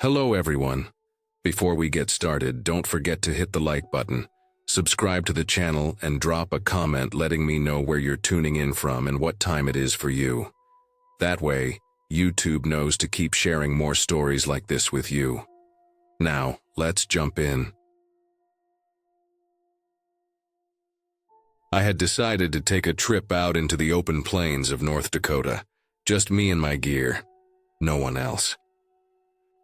Hello everyone. Before we get started, don't forget to hit the like button, subscribe to the channel, and drop a comment letting me know where you're tuning in from and what time it is for you. That way, YouTube knows to keep sharing more stories like this with you. Now, let's jump in. I had decided to take a trip out into the open plains of North Dakota. Just me and my gear. No one else.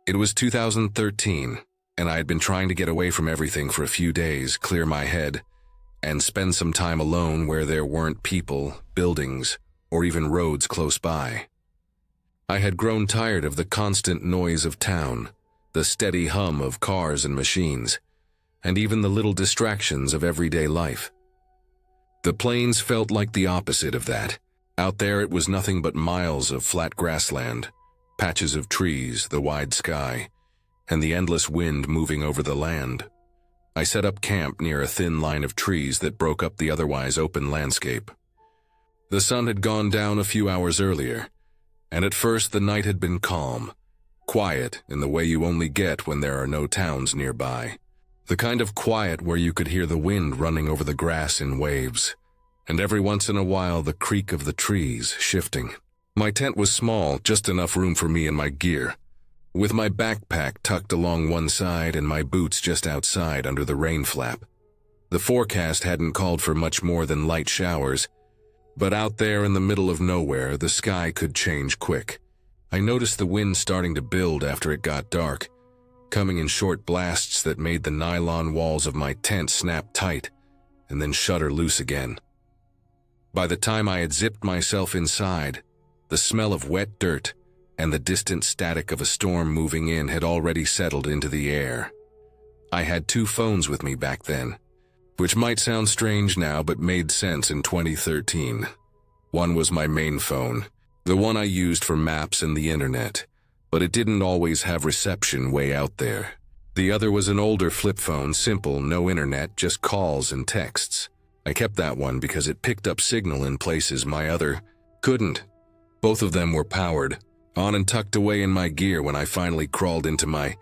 It was 2013, and I had been trying to get away from everything for a few days, clear my head, and spend some time alone where there weren't people, buildings, or even roads close by. I had grown tired of the constant noise of town, the steady hum of cars and machines, and even the little distractions of everyday life. The plains felt like the opposite of that. Out there it was nothing but miles of flat grassland, patches of trees, the wide sky, and the endless wind moving over the land. I set up camp near a thin line of trees that broke up the otherwise open landscape. The sun had gone down a few hours earlier, and at first the night had been calm, quiet in the way you only get when there are no towns nearby. The kind of quiet where you could hear the wind running over the grass in waves, and every once in a while the creak of the trees shifting. My tent was small, just enough room for me and my gear, with my backpack tucked along one side and my boots just outside under the rain flap. The forecast hadn't called for much more than light showers, but out there in the middle of nowhere, the sky could change quick. I noticed the wind starting to build after it got dark, coming in short blasts that made the nylon walls of my tent snap tight and then shudder loose again. By the time I had zipped myself inside, the smell of wet dirt and the distant static of a storm moving in had already settled into the air. I had 2 phones with me back then, which might sound strange now but made sense in 2013. One was my main phone, the one I used for maps and the internet, but it didn't always have reception way out there. The other was an older flip phone, simple, no internet, just calls and texts. I kept that one because it picked up signal in places my other couldn't. Both of them were powered, on and tucked away in my gear when I finally crawled into my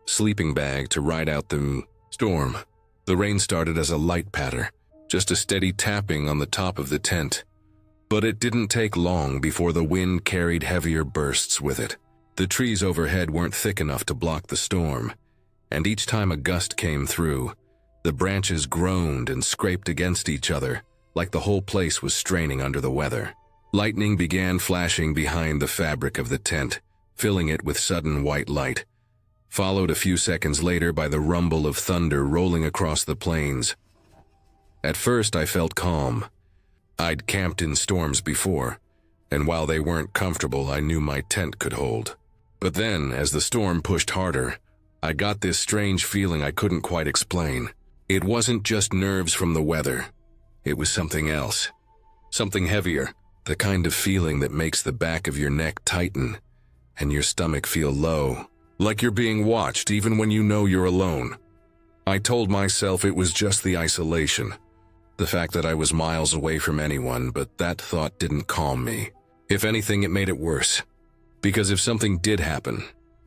sleeping bag to ride out the storm. The rain started as a light patter, just a steady tapping on the top of the tent. But it didn't take long before the wind carried heavier bursts with it. The trees overhead weren't thick enough to block the storm, and each time a gust came through, the branches groaned and scraped against each other like the whole place was straining under the weather. Lightning began flashing behind the fabric of the tent, filling it with sudden white light, followed a few seconds later by the rumble of thunder rolling across the plains. At first I felt calm. I'd camped in storms before, and while they weren't comfortable, I knew my tent could hold. But then, as the storm pushed harder, I got this strange feeling I couldn't quite explain. It wasn't just nerves from the weather. It was something else. Something heavier. The kind of feeling that makes the back of your neck tighten and your stomach feel low, like you're being watched even when you know you're alone. I told myself it was just the isolation, the fact that I was miles away from anyone, but that thought didn't calm me. If anything, it made it worse. Because if something did happen,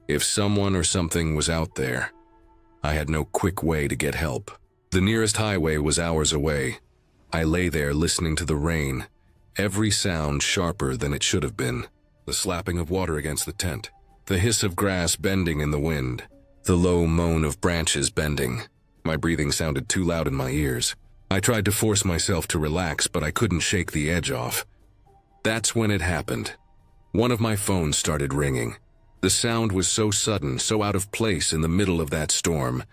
if someone or something was out there, I had no quick way to get help. The nearest highway was hours away. I lay there listening to the rain, every sound sharper than it should have been. The slapping of water against the tent, the hiss of grass bending in the wind, the low moan of branches bending. My breathing sounded too loud in my ears. I tried to force myself to relax, but I couldn't shake the edge off. That's when it happened. One of my phones started ringing. The sound was so sudden, so out of place in the middle of that storm,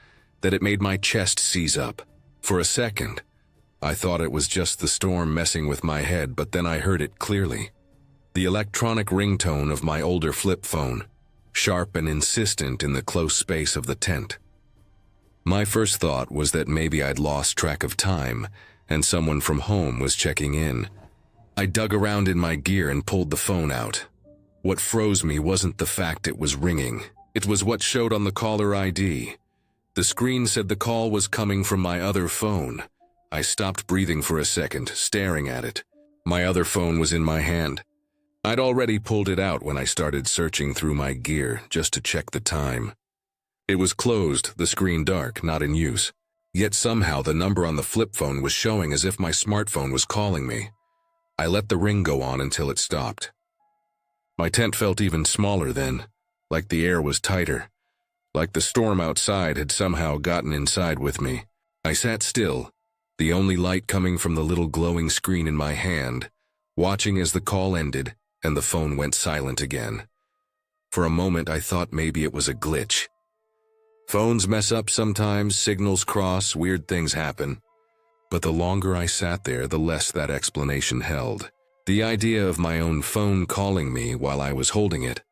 that it made my chest seize up. For a second, I thought it was just the storm messing with my head, but then I heard it clearly. The electronic ringtone of my older flip phone, sharp and insistent in the close space of the tent. My first thought was that maybe I'd lost track of time and someone from home was checking in. I dug around in my gear and pulled the phone out. What froze me wasn't the fact it was ringing. It was what showed on the caller ID. The screen said the call was coming from my other phone. I stopped breathing for a second, staring at it. My other phone was in my hand. I'd already pulled it out when I started searching through my gear just to check the time. It was closed, the screen dark, not in use. Yet somehow the number on the flip phone was showing as if my smartphone was calling me. I let the ring go on until it stopped. My tent felt even smaller then, like the air was tighter, like the storm outside had somehow gotten inside with me. I sat still, the only light coming from the little glowing screen in my hand, watching as the call ended and the phone went silent again. For a moment I thought maybe it was a glitch. Phones mess up sometimes, signals cross, weird things happen. But the longer I sat there, the less that explanation held. The idea of my own phone calling me while I was holding it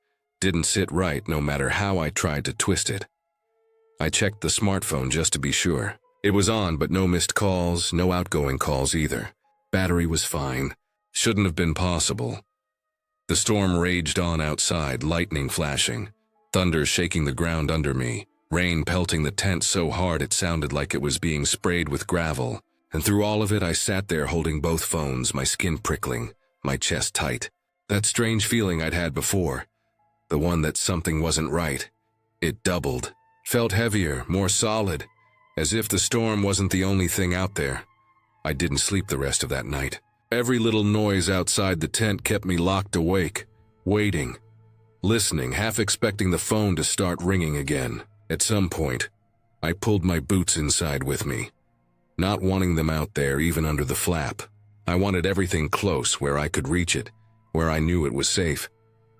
didn't sit right no matter how I tried to twist it. I checked the smartphone just to be sure. It was on, but no missed calls, no outgoing calls either. Battery was fine. Shouldn't have been possible. The storm raged on outside, lightning flashing, thunder shaking the ground under me, rain pelting the tent so hard it sounded like it was being sprayed with gravel. And through all of it, I sat there holding both phones, my skin prickling, my chest tight. That strange feeling I'd had before, the one that something wasn't right. It doubled, felt heavier, more solid, as if the storm wasn't the only thing out there. I didn't sleep the rest of that night. Every little noise outside the tent kept me locked awake, waiting, listening, half expecting the phone to start ringing again. At some point, I pulled my boots inside with me, not wanting them out there even under the flap. I wanted everything close where I could reach it, where I knew it was safe.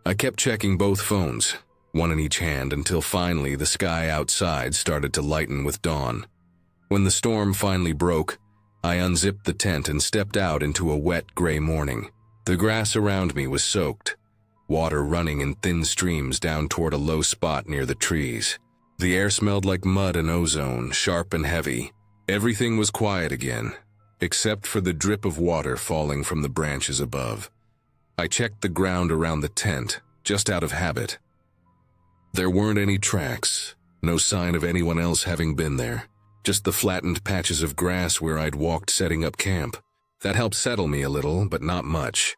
I kept checking both phones, one in each hand, until finally the sky outside started to lighten with dawn. When the storm finally broke, I unzipped the tent and stepped out into a wet, gray morning. The grass around me was soaked, water running in thin streams down toward a low spot near the trees. The air smelled like mud and ozone, sharp and heavy. Everything was quiet again, except for the drip of water falling from the branches above. I checked the ground around the tent, just out of habit. There weren't any tracks, no sign of anyone else having been there, just the flattened patches of grass where I'd walked setting up camp. That helped settle me a little, but not much.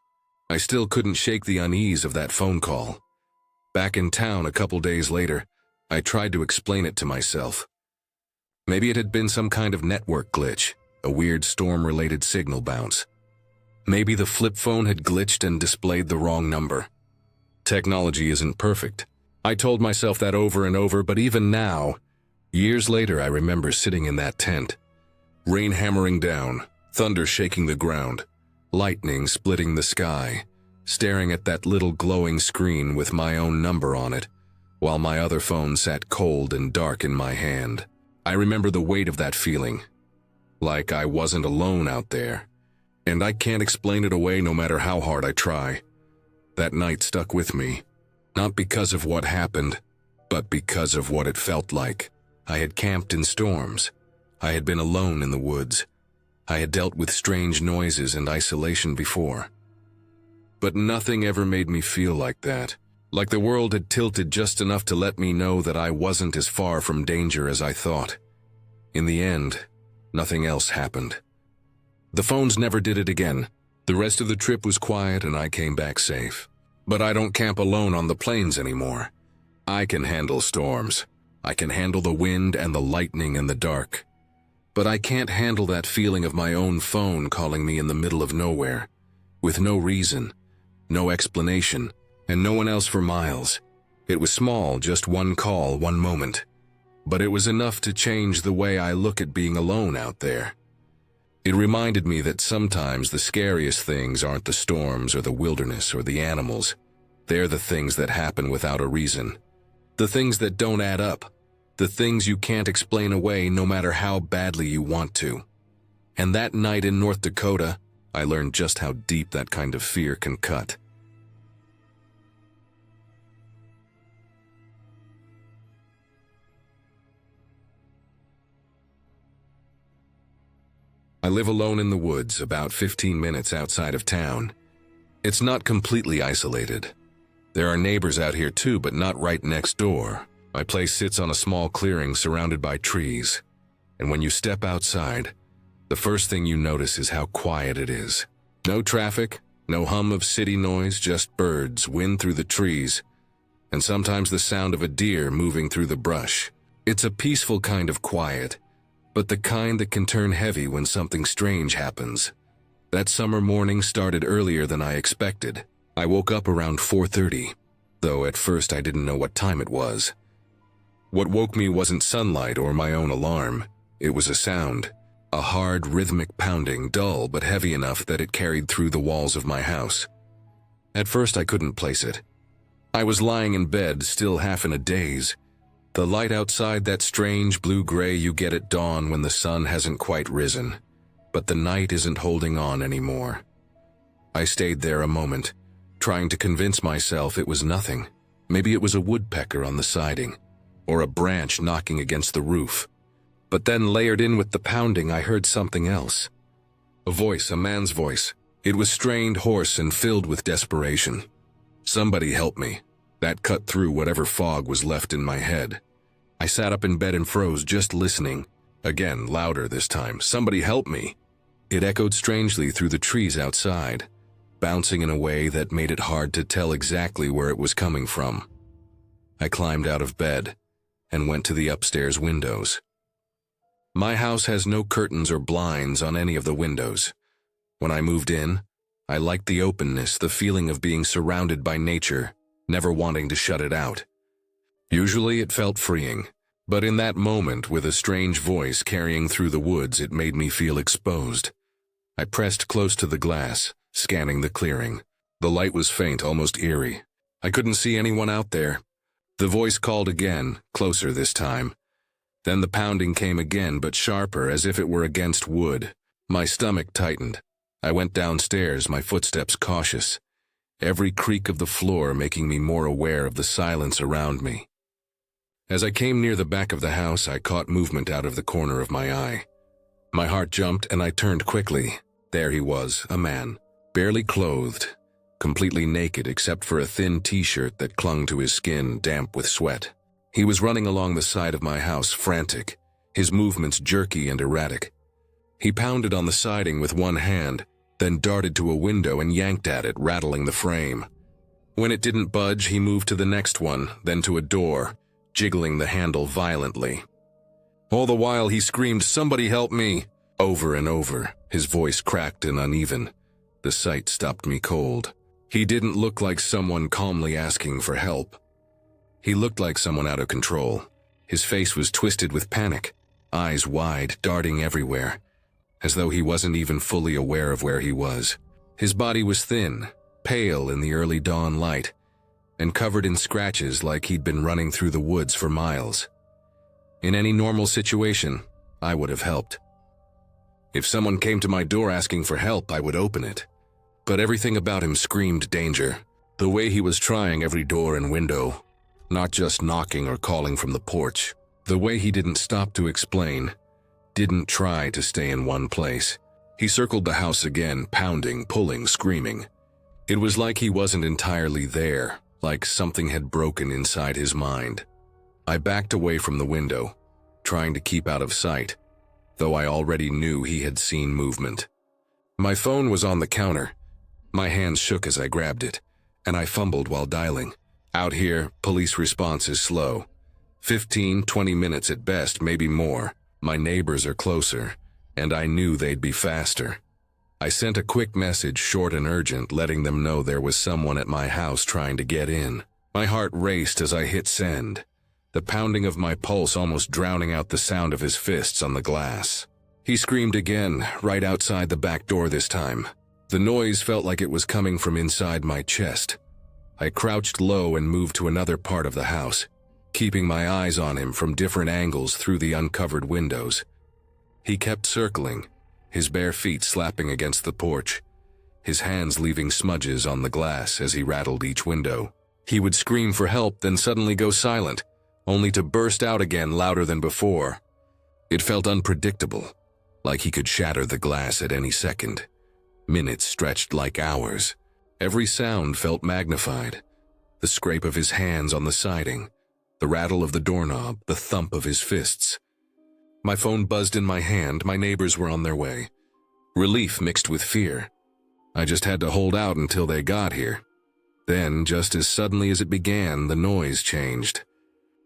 I still couldn't shake the unease of that phone call. Back in town a couple days later, I tried to explain it to myself. Maybe it had been some kind of network glitch, a weird storm-related signal bounce. Maybe the flip phone had glitched and displayed the wrong number. Technology isn't perfect. I told myself that over and over, but even now, years later, I remember sitting in that tent. Rain hammering down, thunder shaking the ground, lightning splitting the sky, staring at that little glowing screen with my own number on it, while my other phone sat cold and dark in my hand. I remember the weight of that feeling, like I wasn't alone out there, and I can't explain it away no matter how hard I try. That night stuck with me, not because of what happened, but because of what it felt like. I had camped in storms. I had been alone in the woods. I had dealt with strange noises and isolation before. But nothing ever made me feel like that. Like the world had tilted just enough to let me know that I wasn't as far from danger as I thought. In the end, nothing else happened. The phones never did it again. The rest of the trip was quiet and I came back safe. But I don't camp alone on the plains anymore. I can handle storms. I can handle the wind and the lightning and the dark. But I can't handle that feeling of my own phone calling me in the middle of nowhere, with no reason, no explanation, and no one else for miles. It was small, just one call, one moment. But it was enough to change the way I look at being alone out there. It reminded me that sometimes the scariest things aren't the storms or the wilderness or the animals. They're the things that happen without a reason. The things that don't add up. The things you can't explain away no matter how badly you want to. And that night in North Dakota, I learned just how deep that kind of fear can cut. I live alone in the woods, about 15 minutes outside of town. It's not completely isolated. There are neighbors out here too, but not right next door. My place sits on a small clearing surrounded by trees. And when you step outside, the first thing you notice is how quiet it is. No traffic, no hum of city noise, just birds, wind through the trees, and sometimes the sound of a deer moving through the brush. It's a peaceful kind of quiet, but the kind that can turn heavy when something strange happens. That summer morning started earlier than I expected. I woke up around 4:30, though at first I didn't know what time it was. What woke me wasn't sunlight or my own alarm. It was a sound, a hard, rhythmic pounding, dull but heavy enough that it carried through the walls of my house. At first I couldn't place it. I was lying in bed, still half in a daze. The light outside, that strange blue-gray you get at dawn when the sun hasn't quite risen, but the night isn't holding on anymore. I stayed there a moment, trying to convince myself it was nothing. Maybe it was a woodpecker on the siding, or a branch knocking against the roof. But then, layered in with the pounding, I heard something else. A voice, a man's voice. It was strained, hoarse, and filled with desperation. "Somebody help me." That cut through whatever fog was left in my head. I sat up in bed and froze, just listening. Again, louder this time. "Somebody help me." It echoed strangely through the trees outside, bouncing in a way that made it hard to tell exactly where it was coming from. I climbed out of bed and went to the upstairs windows. My house has no curtains or blinds on any of the windows. When I moved in, I liked the openness, the feeling of being surrounded by nature, never wanting to shut it out. Usually it felt freeing, but in that moment, with a strange voice carrying through the woods, it made me feel exposed. I pressed close to the glass, scanning the clearing. The light was faint, almost eerie. I couldn't see anyone out there. The voice called again, closer this time. Then the pounding came again, but sharper, as if it were against wood. My stomach tightened. I went downstairs, my footsteps cautious, every creak of the floor making me more aware of the silence around me. As I came near the back of the house, I caught movement out of the corner of my eye. My heart jumped and I turned quickly. There he was, a man, barely clothed, completely naked except for a thin t-shirt that clung to his skin, damp with sweat. He was running along the side of my house, frantic, his movements jerky and erratic. He pounded on the siding with one hand, then darted to a window and yanked at it, rattling the frame. When it didn't budge, he moved to the next one, then to a door, jiggling the handle violently. All the while he screamed, "Somebody help me!" over and over, his voice cracked and uneven. The sight stopped me cold. He didn't look like someone calmly asking for help. He looked like someone out of control. His face was twisted with panic, eyes wide, darting everywhere, as though he wasn't even fully aware of where he was. His body was thin, pale in the early dawn light, and covered in scratches like he'd been running through the woods for miles. In any normal situation, I would have helped. If someone came to my door asking for help, I would open it. But everything about him screamed danger. The way he was trying every door and window, not just knocking or calling from the porch. The way he didn't stop to explain, didn't try to stay in one place. He circled the house again, pounding, pulling, screaming. It was like he wasn't entirely there, like something had broken inside his mind. I backed away from the window, trying to keep out of sight, though I already knew he had seen movement. My phone was on the counter. My hands shook as I grabbed it, and I fumbled while dialing. Out here, police response is slow. 15-20 minutes at best, maybe more. My neighbors are closer, and I knew they'd be faster. I sent a quick message, short and urgent, letting them know there was someone at my house trying to get in. My heart raced as I hit send, the pounding of my pulse almost drowning out the sound of his fists on the glass. He screamed again, right outside the back door this time. The noise felt like it was coming from inside my chest. I crouched low and moved to another part of the house, keeping my eyes on him from different angles through the uncovered windows. He kept circling, his bare feet slapping against the porch, his hands leaving smudges on the glass as he rattled each window. He would scream for help, then suddenly go silent, only to burst out again louder than before. It felt unpredictable, like he could shatter the glass at any second. Minutes stretched like hours. Every sound felt magnified. The scrape of his hands on the siding, the rattle of the doorknob, the thump of his fists. My phone buzzed in my hand. My neighbors were on their way. Relief mixed with fear. I just had to hold out until they got here. Then, just as suddenly as it began, the noise changed.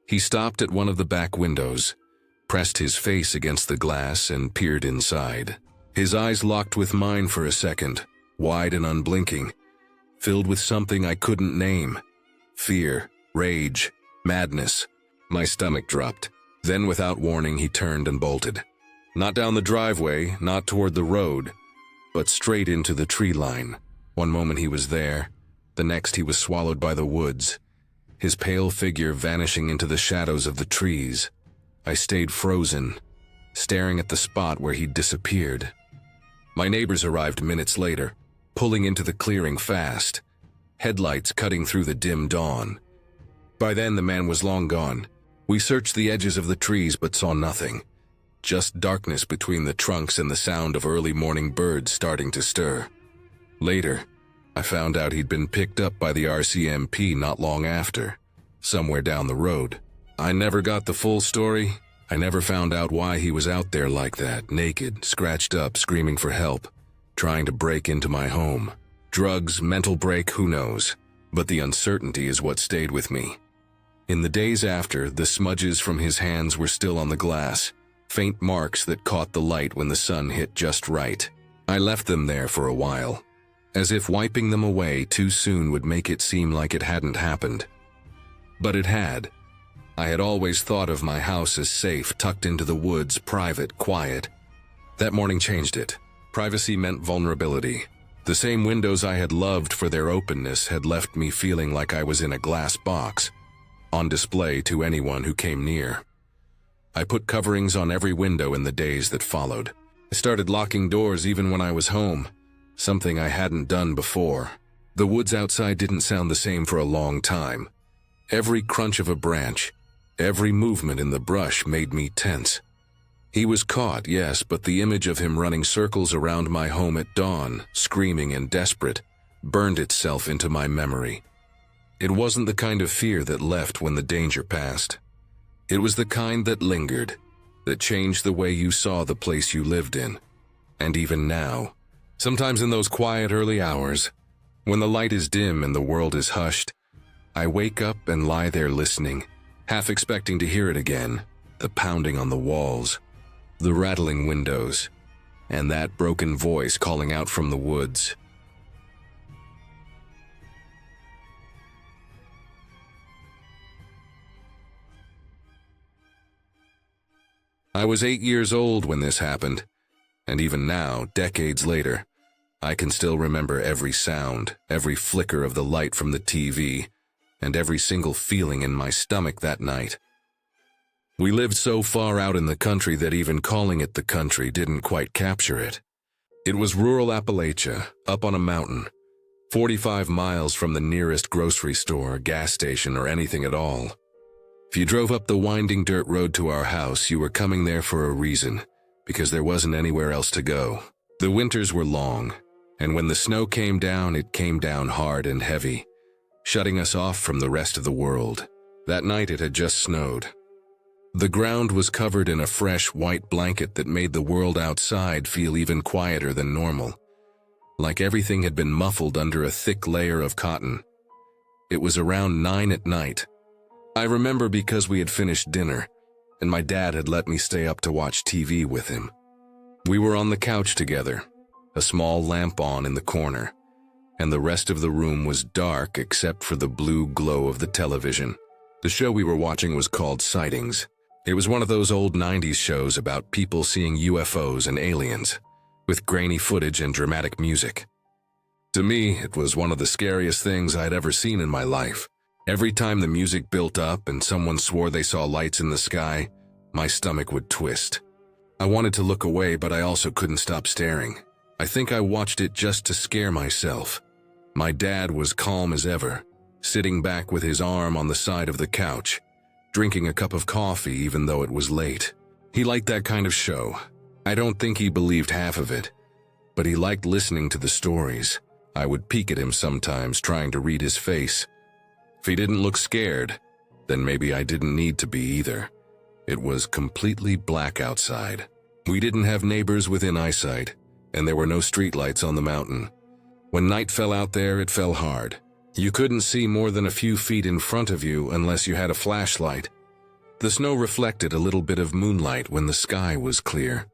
He stopped at one of the back windows, pressed his face against the glass, and peered inside. His eyes locked with mine for a second, wide and unblinking, filled with something I couldn't name. Fear, rage, madness. My stomach dropped. Then, without warning, he turned and bolted. Not down the driveway, not toward the road, but straight into the tree line. One moment he was there, the next he was swallowed by the woods, his pale figure vanishing into the shadows of the trees. I stayed frozen, staring at the spot where he'd disappeared. My neighbors arrived minutes later, pulling into the clearing fast, headlights cutting through the dim dawn. By then, the man was long gone. We searched the edges of the trees but saw nothing, just darkness between the trunks and the sound of early morning birds starting to stir. Later, I found out he'd been picked up by the RCMP not long after, somewhere down the road. I never got the full story. I never found out why he was out there like that, naked, scratched up, screaming for help, trying to break into my home. Drugs, mental break, who knows? But the uncertainty is what stayed with me. In the days after, the smudges from his hands were still on the glass, faint marks that caught the light when the sun hit just right. I left them there for a while, as if wiping them away too soon would make it seem like it hadn't happened. But it had. I had always thought of my house as safe, tucked into the woods, private, quiet. That morning changed it. Privacy meant vulnerability. The same windows I had loved for their openness had left me feeling like I was in a glass box, on display to anyone who came near. I put coverings on every window in the days that followed. I started locking doors even when I was home, something I hadn't done before. The woods outside didn't sound the same for a long time. Every crunch of a branch, every movement in the brush made me tense. He was caught, yes, but the image of him running circles around my home at dawn, screaming and desperate, burned itself into my memory. It wasn't the kind of fear that left when the danger passed. It was the kind that lingered, that changed the way you saw the place you lived in. And even now, sometimes in those quiet early hours, when the light is dim and the world is hushed, I wake up and lie there listening, half expecting to hear it again, the pounding on the walls, the rattling windows, and that broken voice calling out from the woods. I was 8 years old when this happened, and even now, decades later, I can still remember every sound, every flicker of the light from the TV, and every single feeling in my stomach that night. We lived so far out in the country that even calling it the country didn't quite capture it. It was rural Appalachia, up on a mountain, 45 miles from the nearest grocery store, gas station, or anything at all. If you drove up the winding dirt road to our house, you were coming there for a reason, because there wasn't anywhere else to go. The winters were long, and when the snow came down, it came down hard and heavy, shutting us off from the rest of the world. That night it had just snowed. The ground was covered in a fresh white blanket that made the world outside feel even quieter than normal, like everything had been muffled under a thick layer of cotton. It was around 9 at night. I remember because we had finished dinner, and my dad had let me stay up to watch TV with him. We were on the couch together, a small lamp on in the corner, and the rest of the room was dark except for the blue glow of the television. The show we were watching was called Sightings. It was one of those old 90s shows about people seeing UFOs and aliens, with grainy footage and dramatic music. To me, it was one of the scariest things I'd ever seen in my life. Every time the music built up and someone swore they saw lights in the sky, my stomach would twist. I wanted to look away, but I also couldn't stop staring. I think I watched it just to scare myself. My dad was calm as ever, sitting back with his arm on the side of the couch, drinking a cup of coffee even though it was late. He liked that kind of show. I don't think he believed half of it, but he liked listening to the stories. I would peek at him sometimes, trying to read his face. If he didn't look scared, then maybe I didn't need to be either. It was completely black outside. We didn't have neighbors within eyesight, and there were no streetlights on the mountain. When night fell out there, it fell hard. You couldn't see more than a few feet in front of you unless you had a flashlight, The snow reflected a little bit of moonlight when the sky was clear.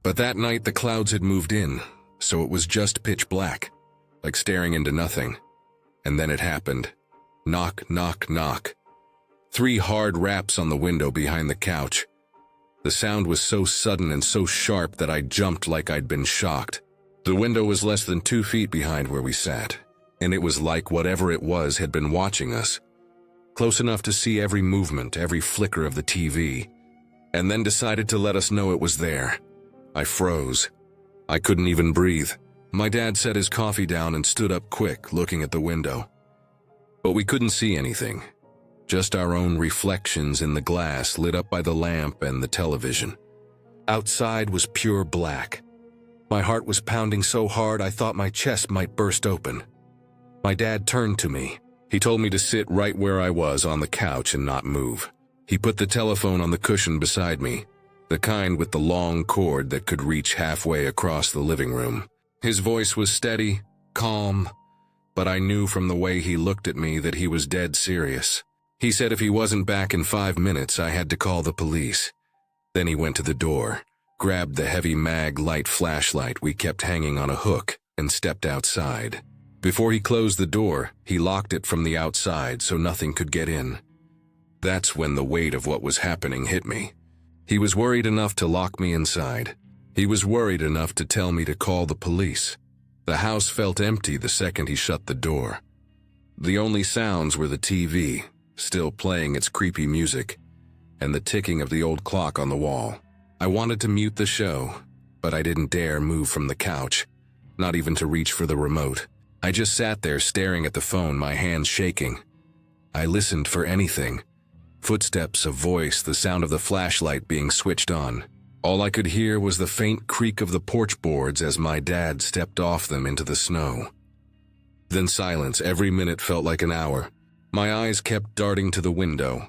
But that night the clouds had moved in, so it was just pitch black, like staring into nothing. And then it happened. Knock, knock, knock. 3 hard raps on the window behind the couch. The sound was so sudden and so sharp that I jumped like I'd been shocked. The window was less than 2 feet behind where we sat, and it was like whatever it was had been watching us. Close enough to see every movement, every flicker of the TV, and then decided to let us know it was there. I froze. I couldn't even breathe. My dad set his coffee down and stood up quick, looking at the window. But we couldn't see anything. Just our own reflections in the glass lit up by the lamp and the television. Outside was pure black. My heart was pounding so hard I thought my chest might burst open. My dad turned to me. He told me to sit right where I was on the couch and not move. He put the telephone on the cushion beside me, the kind with the long cord that could reach halfway across the living room. His voice was steady, calm, but I knew from the way he looked at me that he was dead serious. He said if he wasn't back in 5 minutes, I had to call the police. Then he went to the door, grabbed the heavy mag light flashlight we kept hanging on a hook, and stepped outside. Before he closed the door, he locked it from the outside so nothing could get in. That's when the weight of what was happening hit me. He was worried enough to lock me inside. He was worried enough to tell me to call the police. The house felt empty the second he shut the door. The only sounds were the TV, still playing its creepy music, and the ticking of the old clock on the wall. I wanted to mute the show, but I didn't dare move from the couch, not even to reach for the remote. I just sat there staring at the phone, my hands shaking. I listened for anything. Footsteps, a voice, the sound of the flashlight being switched on. All I could hear was the faint creak of the porch boards as my dad stepped off them into the snow. Then silence. Every minute felt like an hour. My eyes kept darting to the window,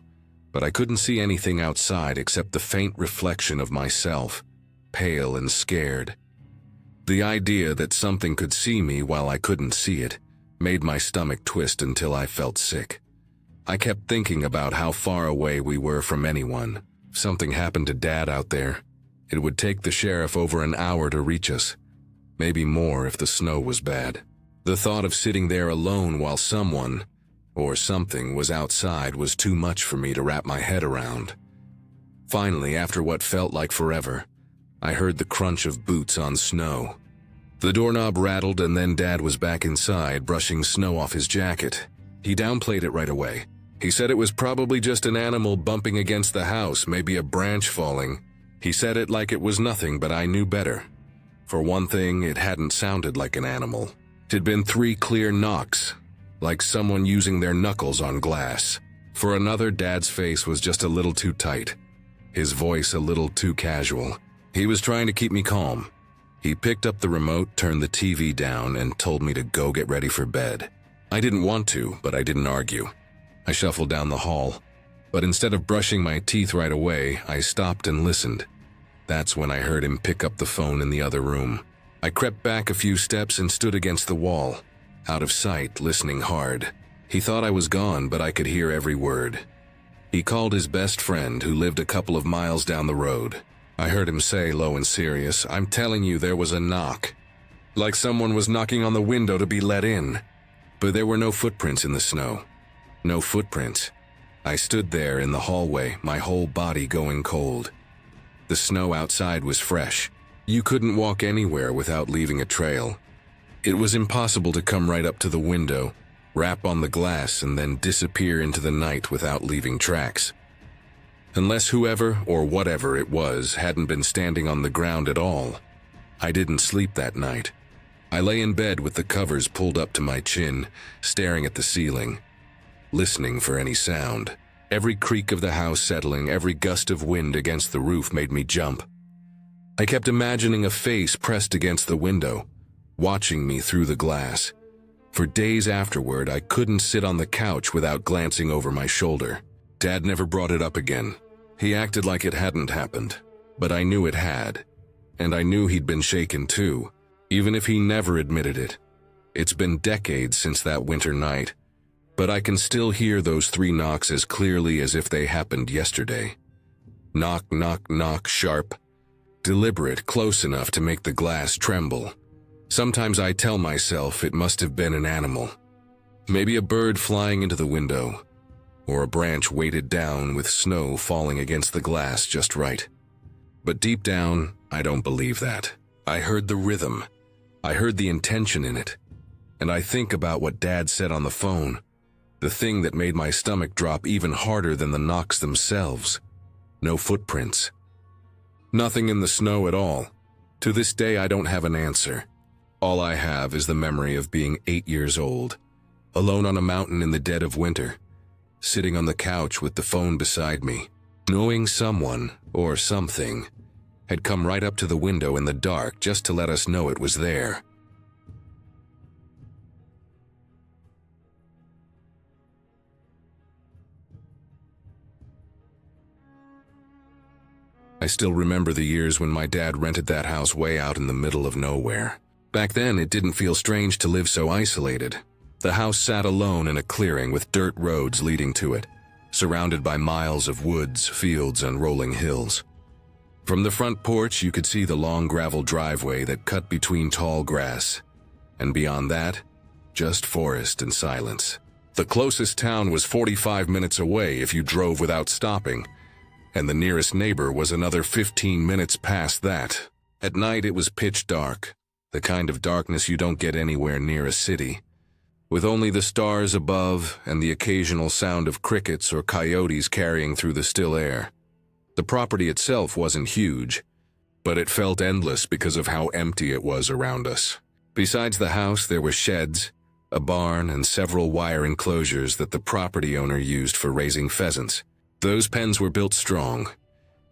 but I couldn't see anything outside except the faint reflection of myself, pale and scared. The idea that something could see me while I couldn't see it made my stomach twist until I felt sick. I kept thinking about how far away we were from anyone. If something happened to Dad out there, it would take the sheriff over an hour to reach us. Maybe more if the snow was bad. The thought of sitting there alone while someone, or something, was outside was too much for me to wrap my head around. Finally, after what felt like forever, I heard the crunch of boots on snow. The doorknob rattled and then Dad was back inside, brushing snow off his jacket. He downplayed it right away. He said it was probably just an animal bumping against the house, maybe a branch falling. He said it like it was nothing, but I knew better. For one thing, it hadn't sounded like an animal. It had been 3 clear knocks, like someone using their knuckles on glass. For another, Dad's face was just a little too tight, his voice a little too casual. He was trying to keep me calm. He picked up the remote, turned the TV down, and told me to go get ready for bed. I didn't want to, but I didn't argue. I shuffled down the hall, but instead of brushing my teeth right away, I stopped and listened. That's when I heard him pick up the phone in the other room. I crept back a few steps and stood against the wall, out of sight, listening hard. He thought I was gone, but I could hear every word. He called his best friend, who lived a couple of miles down the road. I heard him say, low and serious, "I'm telling you, there was a knock. Like someone was knocking on the window to be let in." But there were no footprints in the snow. No footprints. I stood there in the hallway, my whole body going cold. The snow outside was fresh. You couldn't walk anywhere without leaving a trail. It was impossible to come right up to the window, rap on the glass, and then disappear into the night without leaving tracks. Unless whoever or whatever it was hadn't been standing on the ground at all. I didn't sleep that night. I lay in bed with the covers pulled up to my chin, staring at the ceiling, listening for any sound. Every creak of the house settling, every gust of wind against the roof made me jump. I kept imagining a face pressed against the window, watching me through the glass. For days afterward, I couldn't sit on the couch without glancing over my shoulder. Dad never brought it up again. He acted like it hadn't happened, but I knew it had. And I knew he'd been shaken too, even if he never admitted it. It's been decades since that winter night. but I can still hear those 3 knocks as clearly as if they happened yesterday. Knock, knock, knock, sharp, deliberate, close enough to make the glass tremble. Sometimes I tell myself it must have been an animal. Maybe a bird flying into the window, or a branch weighted down with snow falling against the glass just right. But deep down, I don't believe that. I heard the rhythm. I heard the intention in it. And I think about what Dad said on the phone, the thing that made my stomach drop even harder than the knocks themselves. No footprints. Nothing in the snow at all. To this day, I don't have an answer. All I have is the memory of being 8 years old, alone on a mountain in the dead of winter, sitting on the couch with the phone beside me, knowing someone, or something, had come right up to the window in the dark just to let us know it was there. I still remember the years when my dad rented that house way out in the middle of nowhere. Back then, it didn't feel strange to live so isolated. The house sat alone in a clearing with dirt roads leading to it, surrounded by miles of woods, fields, and rolling hills. From the front porch, you could see the long gravel driveway that cut between tall grass, and beyond that, just forest and silence. The closest town was 45 minutes away if you drove without stopping, and the nearest neighbor was another 15 minutes past that. At night, it was pitch dark, the kind of darkness you don't get anywhere near a city, with only the stars above and the occasional sound of crickets or coyotes carrying through the still air. The property itself wasn't huge, but it felt endless because of how empty it was around us. Besides the house, there were sheds, a barn, and several wire enclosures that the property owner used for raising pheasants. Those pens were built strong,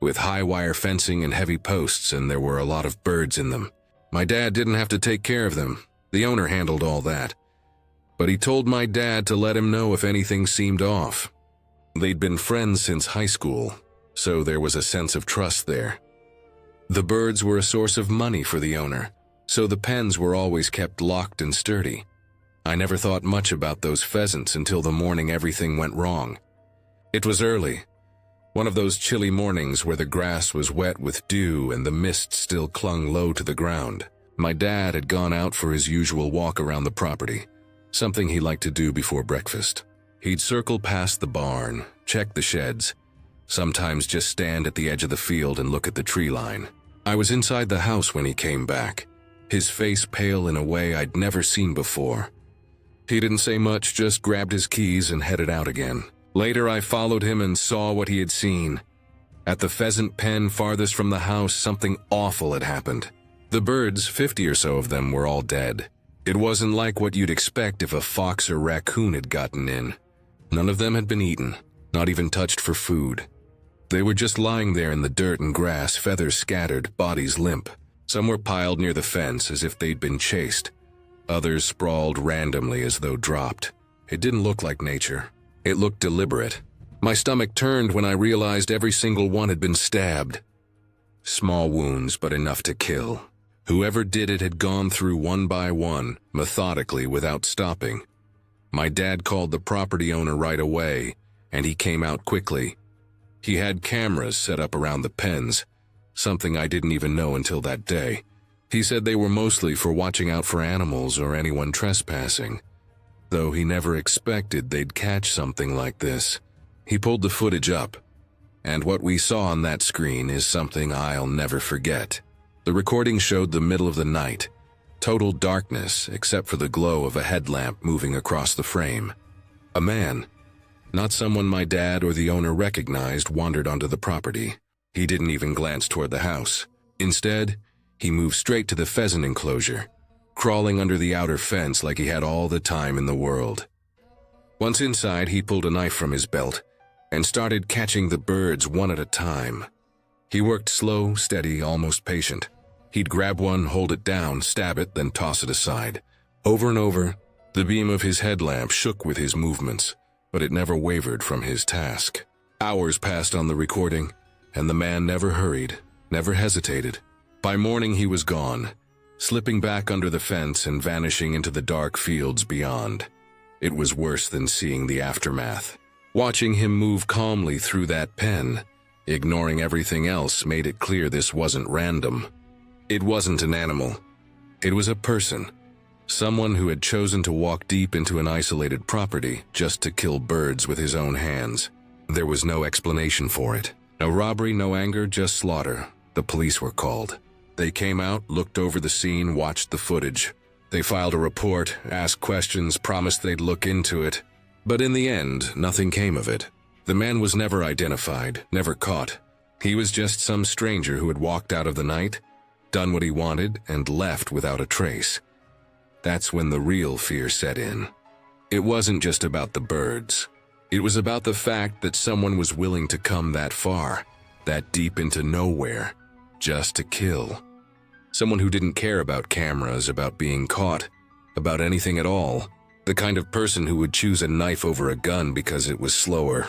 with high wire fencing and heavy posts, and there were a lot of birds in them. My dad didn't have to take care of them. The owner handled all that. But he told my dad to let him know if anything seemed off. They'd been friends since high school, so there was a sense of trust there. The birds were a source of money for the owner, so the pens were always kept locked and sturdy. I never thought much about those pheasants until the morning everything went wrong. It was early, one of those chilly mornings where the grass was wet with dew and the mist still clung low to the ground. My dad had gone out for his usual walk around the property, something he liked to do before breakfast. He'd circle past the barn, check the sheds, sometimes just stand at the edge of the field and look at the tree line. I was inside the house when he came back, his face pale in a way I'd never seen before. He didn't say much, just grabbed his keys and headed out again. Later, I followed him and saw what he had seen. At the pheasant pen farthest from the house, something awful had happened. The birds, 50 or so of them, were all dead. It wasn't like what you'd expect if a fox or raccoon had gotten in. None of them had been eaten, not even touched for food. They were just lying there in the dirt and grass, feathers scattered, bodies limp. Some were piled near the fence as if they'd been chased. Others sprawled randomly as though dropped. It didn't look like nature. It looked deliberate. My stomach turned when I realized every single one had been stabbed. Small wounds, but enough to kill. Whoever did it had gone through one by one, methodically, without stopping. My dad called the property owner right away, and he came out quickly. He had cameras set up around the pens, something I didn't even know until that day. He said they were mostly for watching out for animals or anyone trespassing, though he never expected they'd catch something like this. He pulled the footage up, and what we saw on that screen is something I'll never forget. The recording showed the middle of the night, total darkness except for the glow of a headlamp moving across the frame. A man, not someone my dad or the owner recognized, wandered onto the property. He didn't even glance toward the house. Instead, he moved straight to the pheasant enclosure, crawling under the outer fence like he had all the time in the world. Once inside, he pulled a knife from his belt and started catching the birds one at a time. He worked slow, steady, almost patient. He'd grab one, hold it down, stab it, then toss it aside. Over and over, the beam of his headlamp shook with his movements, but it never wavered from his task. Hours passed on the recording, and the man never hurried, never hesitated. By morning, he was gone, slipping back under the fence and vanishing into the dark fields beyond. It was worse than seeing the aftermath. Watching him move calmly through that pen, ignoring everything else, made it clear this wasn't random. It wasn't an animal. It was a person. Someone who had chosen to walk deep into an isolated property just to kill birds with his own hands. There was no explanation for it. No robbery, no anger, just slaughter. The police were called. They came out, looked over the scene, watched the footage. They filed a report, asked questions, promised they'd look into it. But in the end, nothing came of it. The man was never identified, never caught. He was just some stranger who had walked out of the night, done what he wanted, and left without a trace. That's when the real fear set in. It wasn't just about the birds. It was about the fact that someone was willing to come that far, that deep into nowhere, just to kill. Someone who didn't care about cameras, about being caught, about anything at all. The kind of person who would choose a knife over a gun because it was slower,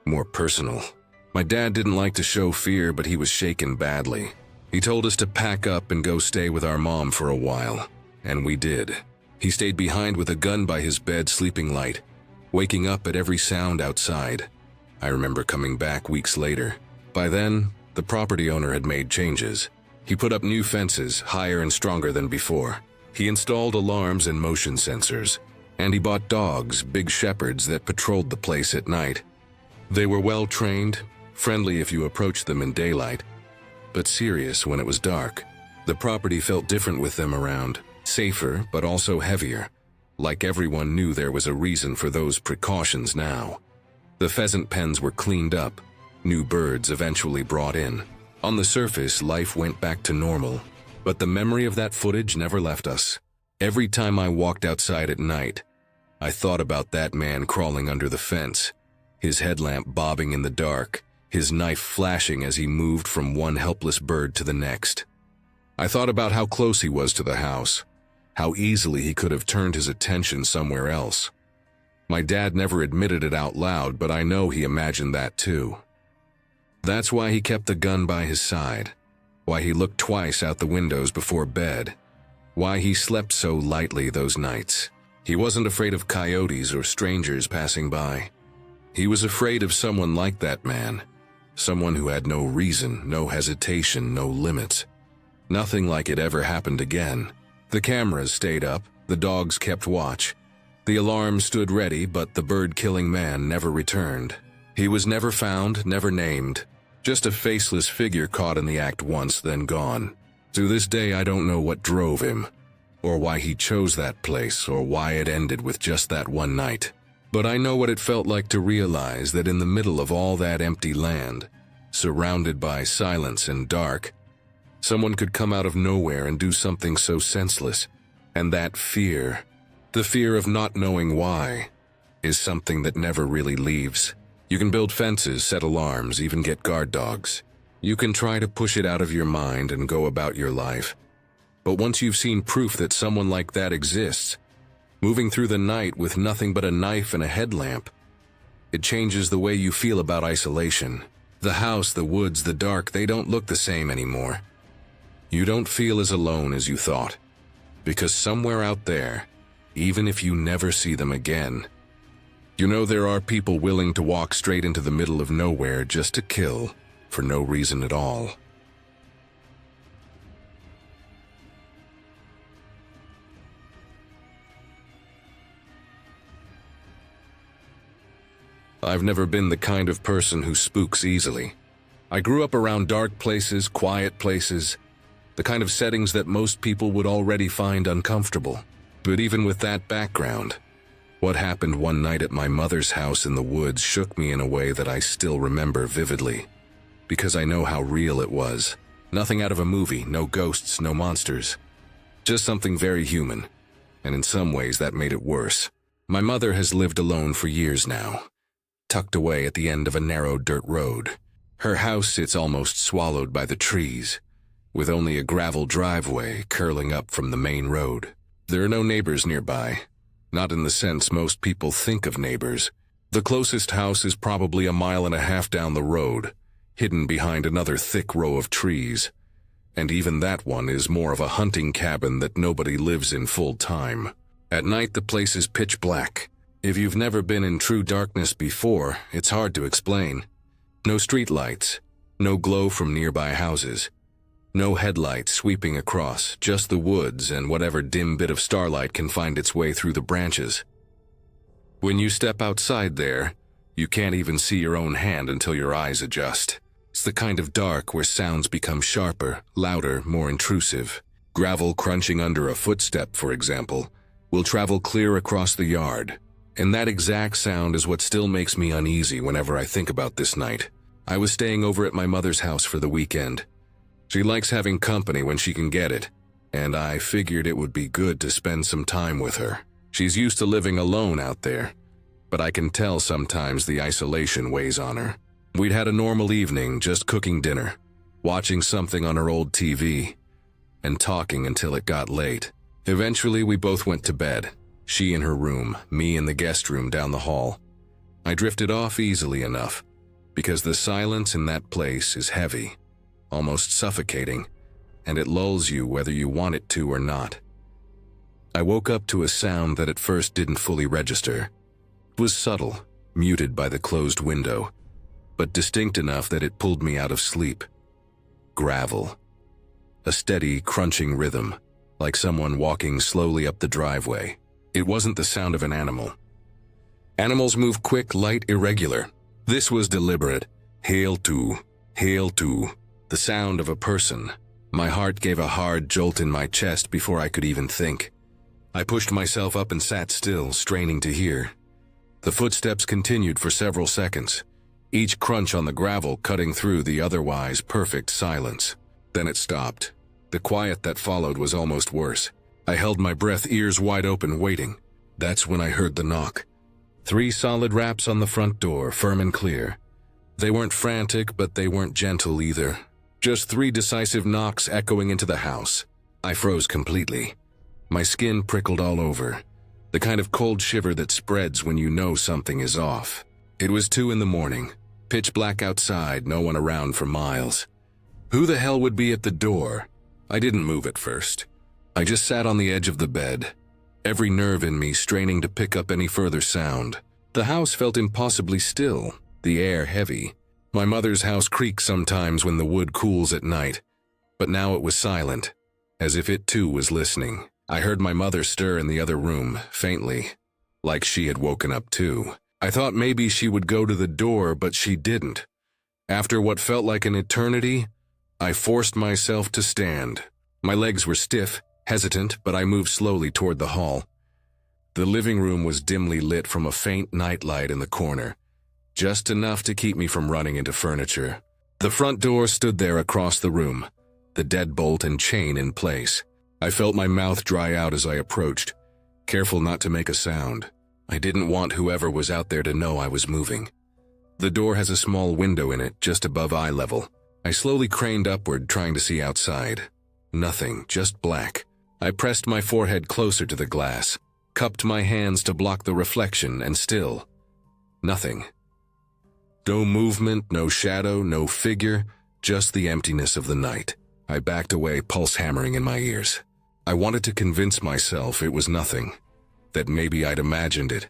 more personal. My dad didn't like to show fear, but he was shaken badly. He told us to pack up and go stay with our mom for a while, and we did. He stayed behind with a gun by his bed, sleeping light, waking up at every sound outside. I remember coming back weeks later. By then, the property owner had made changes. He put up new fences, higher and stronger than before. He installed alarms and motion sensors. And he bought dogs, big shepherds that patrolled the place at night. They were well trained, friendly if you approached them in daylight, but serious when it was dark. The property felt different with them around, safer but also heavier, like everyone knew there was a reason for those precautions now. The pheasant pens were cleaned up, new birds eventually brought in. On the surface, life went back to normal, but the memory of that footage never left us. Every time I walked outside at night, I thought about that man crawling under the fence, his headlamp bobbing in the dark, his knife flashing as he moved from one helpless bird to the next. I thought about how close he was to the house, how easily he could have turned his attention somewhere else. My dad never admitted it out loud, but I know he imagined that too. That's why he kept the gun by his side, why he looked twice out the windows before bed, why he slept so lightly those nights. He wasn't afraid of coyotes or strangers passing by. He was afraid of someone like that man, someone who had no reason, no hesitation, no limits. Nothing like it ever happened again. The cameras stayed up, the dogs kept watch. The alarm stood ready, but the bird-killing man never returned. He was never found, never named, just a faceless figure caught in the act once, then gone. To this day, I don't know what drove him, or why he chose that place, or why it ended with just that one night. But I know what it felt like to realize that in the middle of all that empty land, surrounded by silence and dark, someone could come out of nowhere and do something so senseless. And that fear, the fear of not knowing why, is something that never really leaves. You can build fences, set alarms, even get guard dogs. You can try to push it out of your mind and go about your life. But once you've seen proof that someone like that exists, moving through the night with nothing but a knife and a headlamp, it changes the way you feel about isolation. The house, the woods, the dark, they don't look the same anymore. You don't feel as alone as you thought, because somewhere out there, even if you never see them again, you know there are people willing to walk straight into the middle of nowhere just to kill, for no reason at all. I've never been the kind of person who spooks easily. I grew up around dark places, quiet places, the kind of settings that most people would already find uncomfortable. But even with that background, what happened one night at my mother's house in the woods shook me in a way that I still remember vividly. Because I know how real it was. Nothing out of a movie, no ghosts, no monsters. Just something very human. And in some ways that made it worse. My mother has lived alone for years now, tucked away at the end of a narrow dirt road. Her house sits almost swallowed by the trees, with only a gravel driveway curling up from the main road. There are no neighbors nearby, not in the sense most people think of neighbors. The closest house is probably 1.5 miles down the road, hidden behind another thick row of trees. And even that one is more of a hunting cabin that nobody lives in full time. At night, the place is pitch black. If you've never been in true darkness before, it's hard to explain. No street lights, no glow from nearby houses, no headlights sweeping across, just the woods and whatever dim bit of starlight can find its way through the branches. When you step outside there, you can't even see your own hand until your eyes adjust. It's the kind of dark where sounds become sharper, louder, more intrusive. Gravel crunching under a footstep, for example, will travel clear across the yard. And that exact sound is what still makes me uneasy whenever I think about this night. I was staying over at my mother's house for the weekend. She likes having company when she can get it, and I figured it would be good to spend some time with her. She's used to living alone out there, but I can tell sometimes the isolation weighs on her. We'd had a normal evening, just cooking dinner, watching something on her old TV, and talking until it got late. Eventually, we both went to bed. She in her room, me in the guest room down the hall. I drifted off easily enough, because the silence in that place is heavy, almost suffocating, and it lulls you whether you want it to or not. I woke up to a sound that at first didn't fully register. It was subtle, muted by the closed window, but distinct enough that it pulled me out of sleep. Gravel. A steady, crunching rhythm, like someone walking slowly up the driveway. It wasn't the sound of an animal. Animals move quick, light, irregular. This was deliberate. Hail to, the sound of a person. My heart gave a hard jolt in my chest before I could even think. I pushed myself up and sat still, straining to hear. The footsteps continued for several seconds, each crunch on the gravel cutting through the otherwise perfect silence. Then it stopped. The quiet that followed was almost worse. I held my breath, ears wide open, waiting. That's when I heard the knock. 3 solid raps on the front door, firm and clear. They weren't frantic, but they weren't gentle either. Just 3 decisive knocks echoing into the house. I froze completely. My skin prickled all over, the kind of cold shiver that spreads when you know something is off. It was 2 in the morning, pitch black outside, no one around for miles. Who the hell would be at the door? I didn't move at first. I just sat on the edge of the bed, every nerve in me straining to pick up any further sound. The house felt impossibly still, the air heavy. My mother's house creaks sometimes when the wood cools at night, but now it was silent, as if it too was listening. I heard my mother stir in the other room, faintly, like she had woken up too. I thought maybe she would go to the door, but she didn't. After what felt like an eternity, I forced myself to stand. My legs were stiff, hesitant, but I moved slowly toward the hall. The living room was dimly lit from a faint nightlight in the corner, just enough to keep me from running into furniture. The front door stood there across the room, the deadbolt and chain in place. I felt my mouth dry out as I approached, careful not to make a sound. I didn't want whoever was out there to know I was moving. The door has a small window in it, just above eye level. I slowly craned upward, trying to see outside. Nothing, just black. I pressed my forehead closer to the glass, cupped my hands to block the reflection, and still, nothing. No movement, no shadow, no figure, just the emptiness of the night. I backed away, pulse hammering in my ears. I wanted to convince myself it was nothing, that maybe I'd imagined it,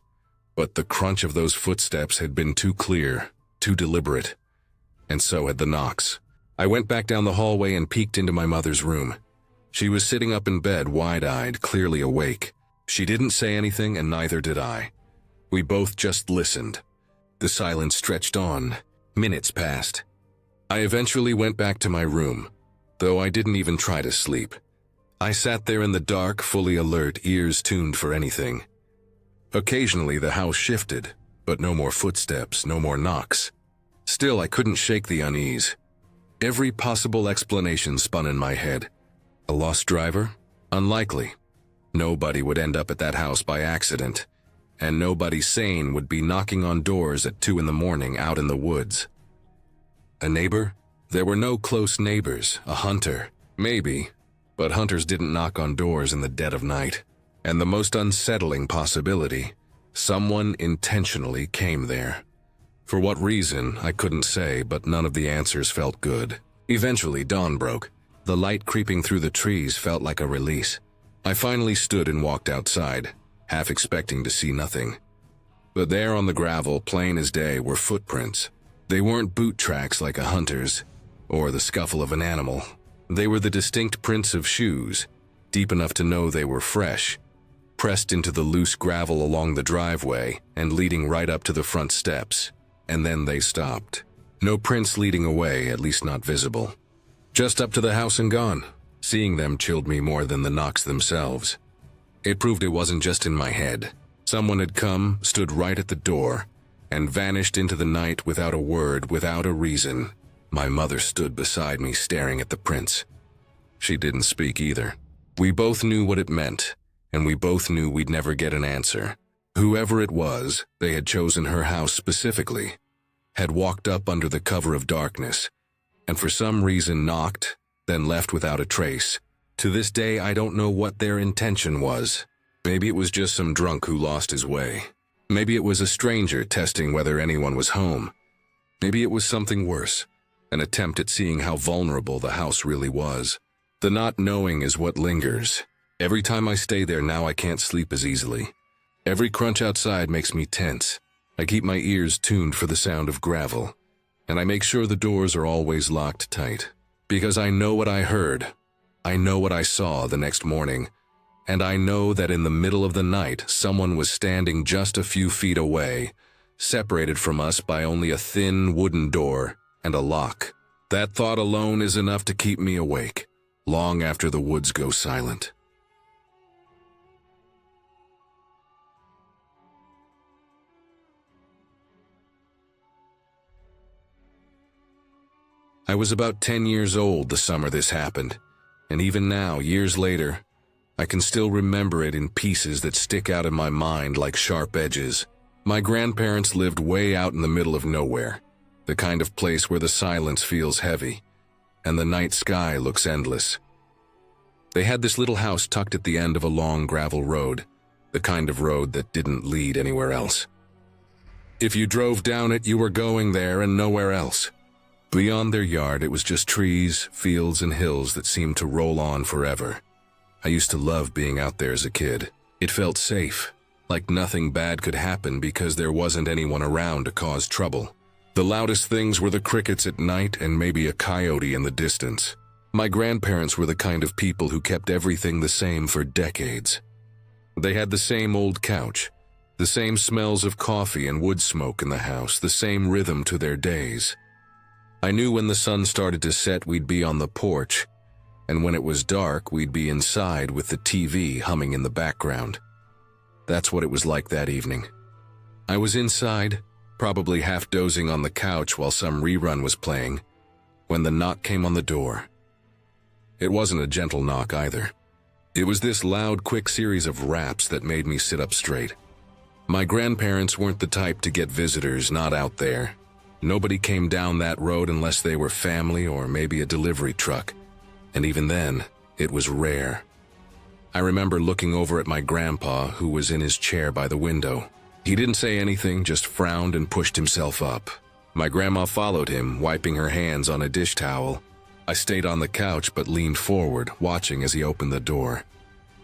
but the crunch of those footsteps had been too clear, too deliberate, and so had the knocks. I went back down the hallway and peeked into my mother's room. She was sitting up in bed, wide-eyed, clearly awake. She didn't say anything, and neither did I. We both just listened. The silence stretched on. Minutes passed. I eventually went back to my room, though I didn't even try to sleep. I sat there in the dark, fully alert, ears tuned for anything. Occasionally the house shifted, but no more footsteps, no more knocks. Still, I couldn't shake the unease. Every possible explanation spun in my head. A lost driver? Unlikely. Nobody would end up at that house by accident, and nobody sane would be knocking on doors at 2 in the morning out in the woods. A neighbor? There were no close neighbors. A hunter? Maybe, but hunters didn't knock on doors in the dead of night. And the most unsettling possibility, someone intentionally came there. For what reason, I couldn't say, but none of the answers felt good. Eventually, dawn broke. The light creeping through the trees felt like a release. I finally stood and walked outside, half expecting to see nothing. But there on the gravel, plain as day, were footprints. They weren't boot tracks like a hunter's, or the scuffle of an animal. They were the distinct prints of shoes, deep enough to know they were fresh, pressed into the loose gravel along the driveway and leading right up to the front steps. And then they stopped. No prints leading away, at least not visible. Just up to the house and gone. Seeing them chilled me more than the knocks themselves. It proved it wasn't just in my head. Someone had come, stood right at the door, and vanished into the night without a word, without a reason. My mother stood beside me staring at the prints. She didn't speak either. We both knew what it meant, and we both knew we'd never get an answer. Whoever it was, they had chosen her house specifically, had walked up under the cover of darkness, and for some reason knocked, then left without a trace. To this day, I don't know what their intention was. Maybe it was just some drunk who lost his way. Maybe it was a stranger testing whether anyone was home. Maybe it was something worse, an attempt at seeing how vulnerable the house really was. The not knowing is what lingers. Every time I stay there now, I can't sleep as easily. Every crunch outside makes me tense. I keep my ears tuned for the sound of gravel, and I make sure the doors are always locked tight. Because I know what I heard. I know what I saw the next morning, and I know that in the middle of the night, someone was standing just a few feet away, separated from us by only a thin wooden door and a lock. That thought alone is enough to keep me awake, long after the woods go silent. I was about 10 years old the summer this happened, and even now, years later, I can still remember it in pieces that stick out in my mind like sharp edges. My grandparents lived way out in the middle of nowhere, the kind of place where the silence feels heavy, and the night sky looks endless. They had this little house tucked at the end of a long gravel road, the kind of road that didn't lead anywhere else. If you drove down it, you were going there and nowhere else. Beyond their yard, it was just trees, fields, and hills that seemed to roll on forever. I used to love being out there as a kid. It felt safe, like nothing bad could happen because there wasn't anyone around to cause trouble. The loudest things were the crickets at night and maybe a coyote in the distance. My grandparents were the kind of people who kept everything the same for decades. They had the same old couch, the same smells of coffee and wood smoke in the house, the same rhythm to their days. I knew when the sun started to set, we'd be on the porch, and when it was dark, we'd be inside with the TV humming in the background. That's what it was like that evening. I was inside, probably half dozing on the couch while some rerun was playing, when the knock came on the door. It wasn't a gentle knock either. It was this loud, quick series of raps that made me sit up straight. My grandparents weren't the type to get visitors, not out there. Nobody came down that road unless they were family or maybe a delivery truck. And even then, it was rare. I remember looking over at my grandpa, who was in his chair by the window. He didn't say anything, just frowned and pushed himself up. My grandma followed him, wiping her hands on a dish towel. I stayed on the couch but leaned forward, watching as he opened the door.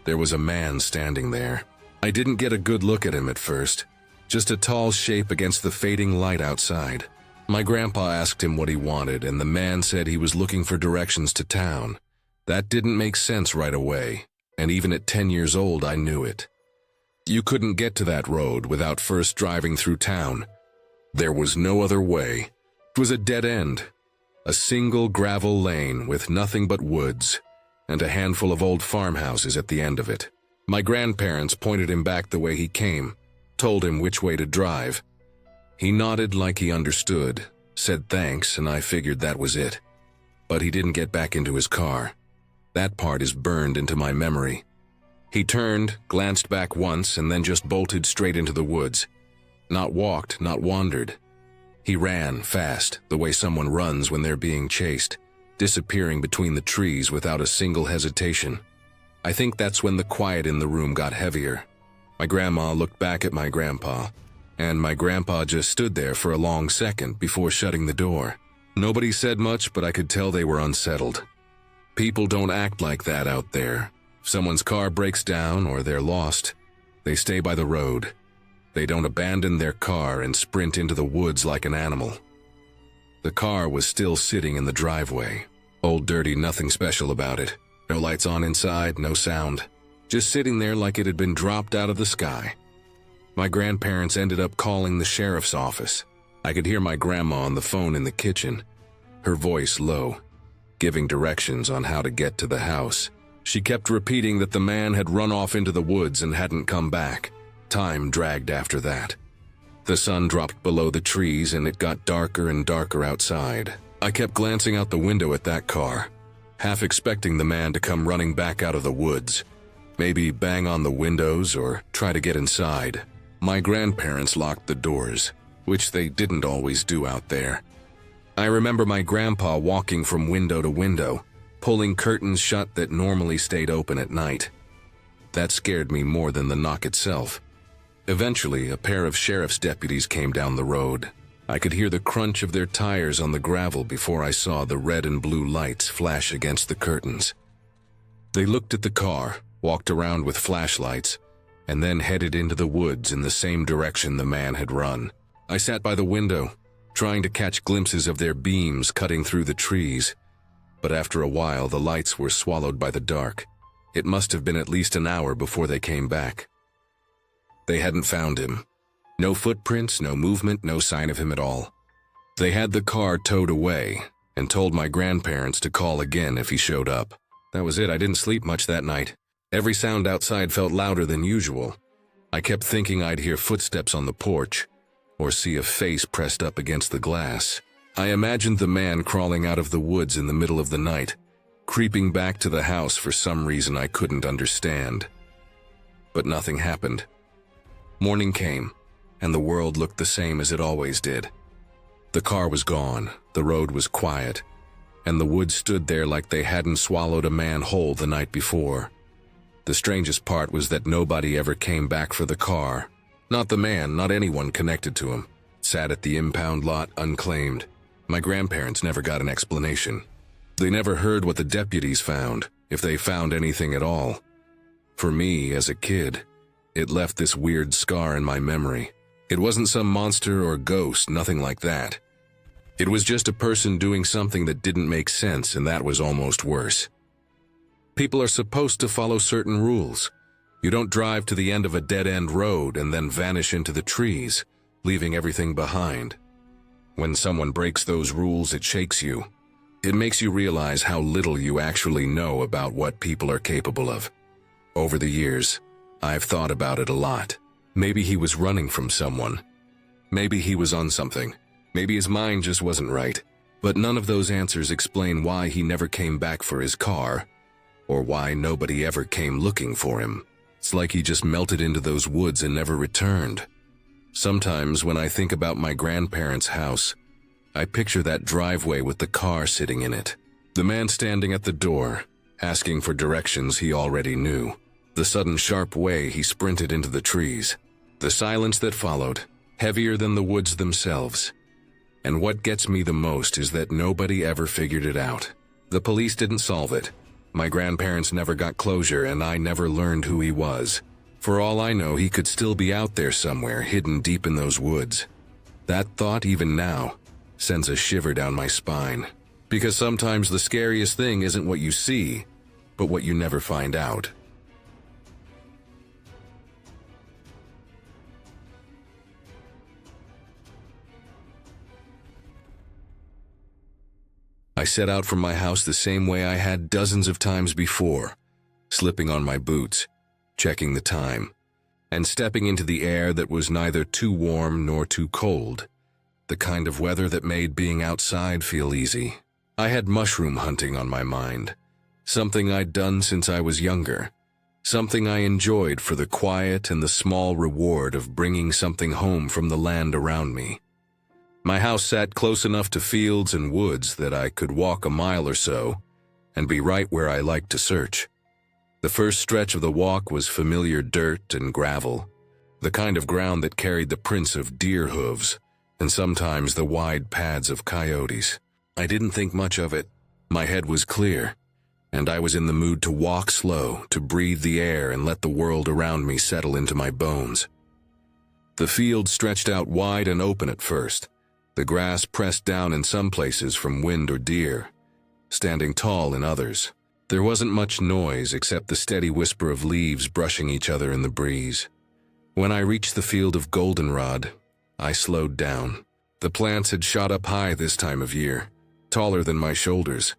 There was a man standing there. I didn't get a good look at him at first, just a tall shape against the fading light outside. My grandpa asked him what he wanted, and the man said he was looking for directions to town. That didn't make sense right away, and even at 10 years old, I knew it. You couldn't get to that road without first driving through town. There was no other way. It was a dead end, a single gravel lane with nothing but woods, and a handful of old farmhouses at the end of it. My grandparents pointed him back the way he came, told him which way to drive. He nodded like he understood, said thanks, and I figured that was it. But he didn't get back into his car. That part is burned into my memory. He turned, glanced back once, and then just bolted straight into the woods. Not walked, not wandered. He ran fast, the way someone runs when they're being chased, disappearing between the trees without a single hesitation. I think that's when the quiet in the room got heavier. My grandma looked back at my grandpa, and my grandpa just stood there for a long second before shutting the door. Nobody said much, but I could tell they were unsettled. People don't act like that out there. If someone's car breaks down or they're lost, they stay by the road. They don't abandon their car and sprint into the woods like an animal. The car was still sitting in the driveway. Old dirty, nothing special about it. No lights on inside, no sound. Just sitting there like it had been dropped out of the sky. My grandparents ended up calling the sheriff's office. I could hear my grandma on the phone in the kitchen, her voice low, giving directions on how to get to the house. She kept repeating that the man had run off into the woods and hadn't come back. Time dragged after that. The sun dropped below the trees and it got darker and darker outside. I kept glancing out the window at that car, half expecting the man to come running back out of the woods. Maybe bang on the windows or try to get inside. My grandparents locked the doors, which they didn't always do out there. I remember my grandpa walking from window to window, pulling curtains shut that normally stayed open at night. That scared me more than the knock itself. Eventually, a pair of sheriff's deputies came down the road. I could hear the crunch of their tires on the gravel before I saw the red and blue lights flash against the curtains. They looked at the car, walked around with flashlights, and then headed into the woods in the same direction the man had run. I sat by the window, trying to catch glimpses of their beams cutting through the trees, but after a while the lights were swallowed by the dark. It must have been at least an hour before they came back. They hadn't found him. No footprints, no movement, no sign of him at all. They had the car towed away and told my grandparents to call again if he showed up. That was it. I didn't sleep much that night. Every sound outside felt louder than usual. I kept thinking I'd hear footsteps on the porch or see a face pressed up against the glass. I imagined the man crawling out of the woods in the middle of the night, creeping back to the house for some reason I couldn't understand. But nothing happened. Morning came, and the world looked the same as it always did. The car was gone, the road was quiet, and the woods stood there like they hadn't swallowed a man whole the night before. The strangest part was that nobody ever came back for the car. Not the man, not anyone connected to him. It sat at the impound lot unclaimed. My grandparents never got an explanation. They never heard what the deputies found, if they found anything at all. For me, as a kid, it left this weird scar in my memory. It wasn't some monster or ghost, nothing like that. It was just a person doing something that didn't make sense, and that was almost worse. People are supposed to follow certain rules. You don't drive to the end of a dead-end road and then vanish into the trees, leaving everything behind. When someone breaks those rules, it shakes you. It makes you realize how little you actually know about what people are capable of. Over the years, I've thought about it a lot. Maybe he was running from someone. Maybe he was on something. Maybe his mind just wasn't right. But none of those answers explain why he never came back for his car, or why nobody ever came looking for him. It's like he just melted into those woods and never returned. Sometimes when I think about my grandparents' house, I picture that driveway with the car sitting in it. The man standing at the door, asking for directions he already knew. The sudden sharp way he sprinted into the trees. The silence that followed, heavier than the woods themselves. And what gets me the most is that nobody ever figured it out. The police didn't solve it. My grandparents never got closure, and I never learned who he was. For all I know, he could still be out there somewhere, hidden deep in those woods. That thought, even now, sends a shiver down my spine. Because sometimes the scariest thing isn't what you see, but what you never find out. I set out from my house the same way I had dozens of times before, slipping on my boots, checking the time, and stepping into the air that was neither too warm nor too cold, the kind of weather that made being outside feel easy. I had mushroom hunting on my mind, something I'd done since I was younger, something I enjoyed for the quiet and the small reward of bringing something home from the land around me. My house sat close enough to fields and woods that I could walk a mile or so and be right where I liked to search. The first stretch of the walk was familiar dirt and gravel, the kind of ground that carried the prints of deer hooves and sometimes the wide pads of coyotes. I didn't think much of it. My head was clear, and I was in the mood to walk slow, to breathe the air and let the world around me settle into my bones. The field stretched out wide and open at first, the grass pressed down in some places from wind or deer, standing tall in others. There wasn't much noise except the steady whisper of leaves brushing each other in the breeze. When I reached the field of goldenrod, I slowed down. The plants had shot up high this time of year, taller than my shoulders,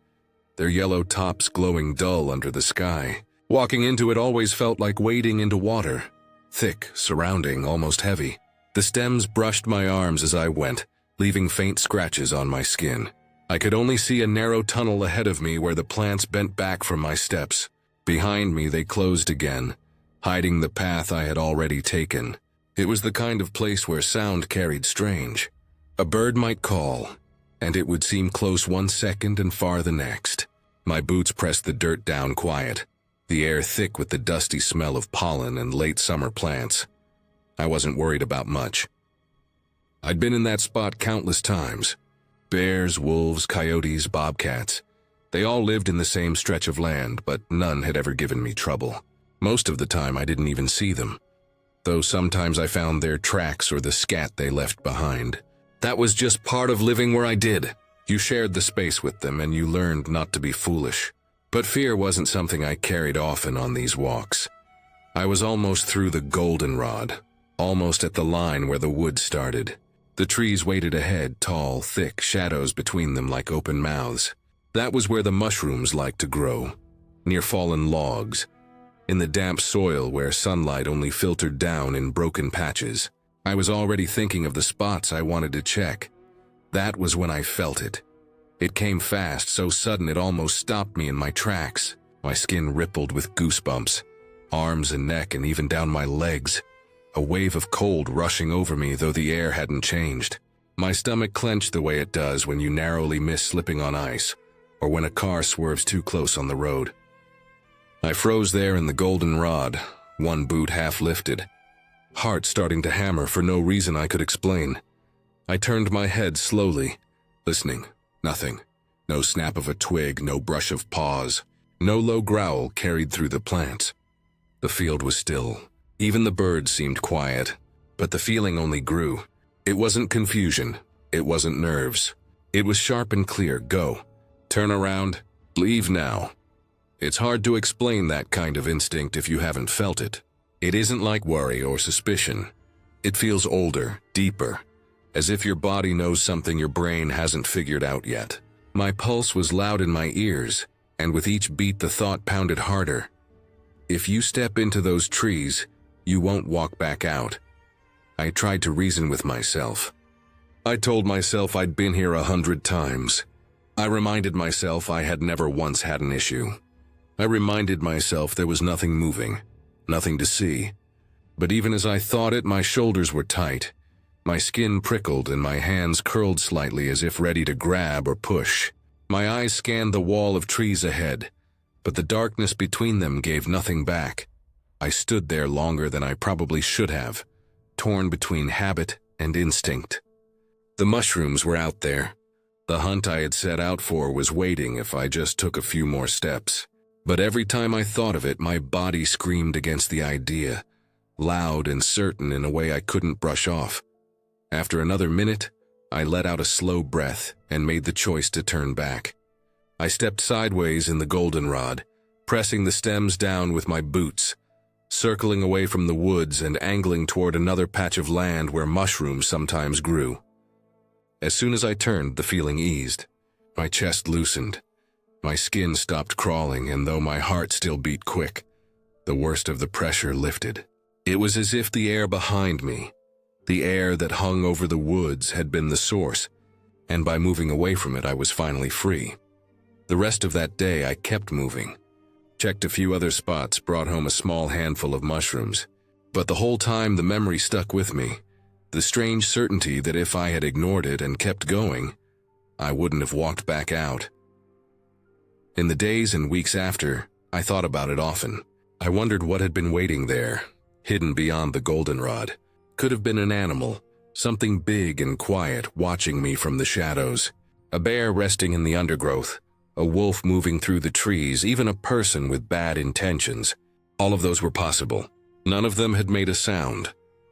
their yellow tops glowing dull under the sky. Walking into it always felt like wading into water, thick, surrounding, almost heavy. The stems brushed my arms as I went, leaving faint scratches on my skin. I could only see a narrow tunnel ahead of me where the plants bent back from my steps. Behind me they closed again, hiding the path I had already taken. It was the kind of place where sound carried strange. A bird might call, and it would seem close one second and far the next. My boots pressed the dirt down quiet, the air thick with the dusty smell of pollen and late summer plants. I wasn't worried about much. I'd been in that spot countless times. Bears, wolves, coyotes, bobcats. They all lived in the same stretch of land, but none had ever given me trouble. Most of the time I didn't even see them, though sometimes I found their tracks or the scat they left behind. That was just part of living where I did. You shared the space with them and you learned not to be foolish. But fear wasn't something I carried often on these walks. I was almost through the goldenrod, almost at the line where the wood started. The trees waited ahead, tall, thick, shadows between them like open mouths. That was where the mushrooms liked to grow, near fallen logs, in the damp soil where sunlight only filtered down in broken patches. I was already thinking of the spots I wanted to check. That was when I felt it. It came fast, so sudden it almost stopped me in my tracks. My skin rippled with goosebumps, arms and neck and even down my legs. A wave of cold rushing over me, though the air hadn't changed. My stomach clenched the way it does when you narrowly miss slipping on ice, or when a car swerves too close on the road. I froze there in the goldenrod, one boot half lifted, heart starting to hammer for no reason I could explain. I turned my head slowly, listening. Nothing. No snap of a twig, no brush of paws, no low growl carried through the plants. The field was still. Even the birds seemed quiet, but the feeling only grew. It wasn't confusion. It wasn't nerves. It was sharp and clear. Go. Turn around. Leave now. It's hard to explain that kind of instinct if you haven't felt it. It isn't like worry or suspicion. It feels older, deeper, as if your body knows something your brain hasn't figured out yet. My pulse was loud in my ears, and with each beat the thought pounded harder. If you step into those trees, you won't walk back out. I tried to reason with myself. I told myself I'd been here 100 times. I reminded myself I had never once had an issue. I reminded myself there was nothing moving, nothing to see. But even as I thought it, my shoulders were tight. My skin prickled and my hands curled slightly as if ready to grab or push. My eyes scanned the wall of trees ahead, but the darkness between them gave nothing back. I stood there longer than I probably should have, torn between habit and instinct. The mushrooms were out there. The hunt I had set out for was waiting if I just took a few more steps. But every time I thought of it, my body screamed against the idea, loud and certain in a way I couldn't brush off. After another minute, I let out a slow breath and made the choice to turn back. I stepped sideways in the goldenrod, pressing the stems down with my boots, circling away from the woods and angling toward another patch of land where mushrooms sometimes grew. As soon as I turned, the feeling eased. My chest loosened. My skin stopped crawling, and though my heart still beat quick, the worst of the pressure lifted. It was as if the air behind me, the air that hung over the woods, had been the source, and by moving away from it, I was finally free. The rest of that day, I kept moving. Checked a few other spots, brought home a small handful of mushrooms. But the whole time the memory stuck with me, the strange certainty that if I had ignored it and kept going, I wouldn't have walked back out. In the days and weeks after, I thought about it often. I wondered what had been waiting there, hidden beyond the goldenrod. Could have been an animal, something big and quiet watching me from the shadows. A bear resting in the undergrowth, a wolf moving through the trees, even a person with bad intentions. All of those were possible. None of them had made a sound,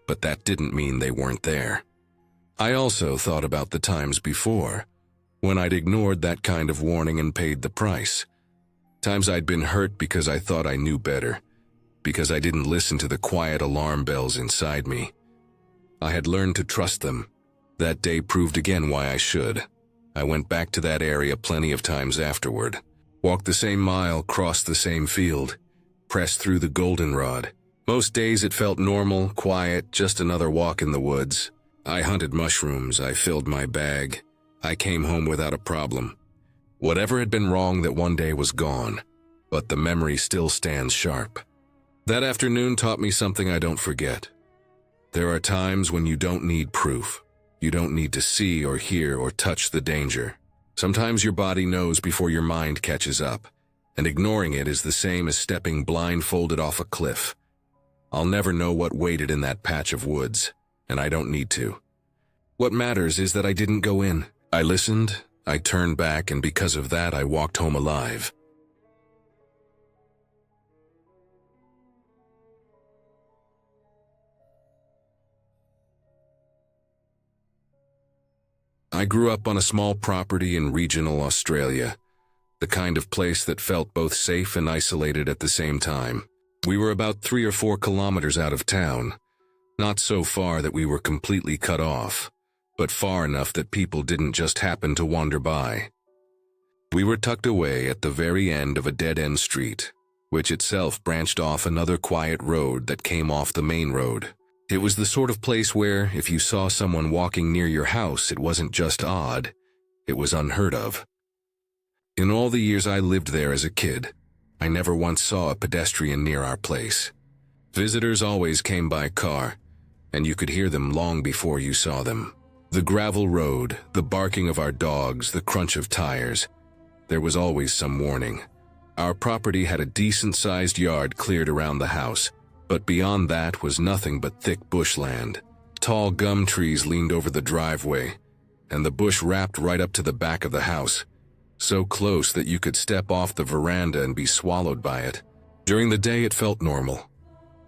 but that didn't mean they weren't there. I also thought about the times before, when I'd ignored that kind of warning and paid the price. Times I'd been hurt because I thought I knew better, because I didn't listen to the quiet alarm bells inside me. I had learned to trust them. That day proved again why I should. I went back to that area plenty of times afterward, walked the same mile, crossed the same field, pressed through the goldenrod. Most days it felt normal, quiet, just another walk in the woods. I hunted mushrooms, I filled my bag. I came home without a problem. Whatever had been wrong that one day was gone, but the memory still stands sharp. That afternoon taught me something I don't forget. There are times when you don't need proof. You don't need to see or hear or touch the danger. Sometimes your body knows before your mind catches up, and ignoring it is the same as stepping blindfolded off a cliff. I'll never know what waited in that patch of woods, and I don't need to. What matters is that I didn't go in. I listened, I turned back, and because of that, I walked home alive. I grew up on a small property in regional Australia, the kind of place that felt both safe and isolated at the same time. We were about 3 or 4 kilometers out of town, not so far that we were completely cut off, but far enough that people didn't just happen to wander by. We were tucked away at the very end of a dead-end street, which itself branched off another quiet road that came off the main road. It was the sort of place where, if you saw someone walking near your house, it wasn't just odd, it was unheard of. In all the years I lived there as a kid, I never once saw a pedestrian near our place. Visitors always came by car, and you could hear them long before you saw them. The gravel road, the barking of our dogs, the crunch of tires. There was always some warning. Our property had a decent-sized yard cleared around the house, but beyond that was nothing but thick bushland. Tall gum trees leaned over the driveway, and the bush wrapped right up to the back of the house, so close that you could step off the veranda and be swallowed by it. During the day it felt normal.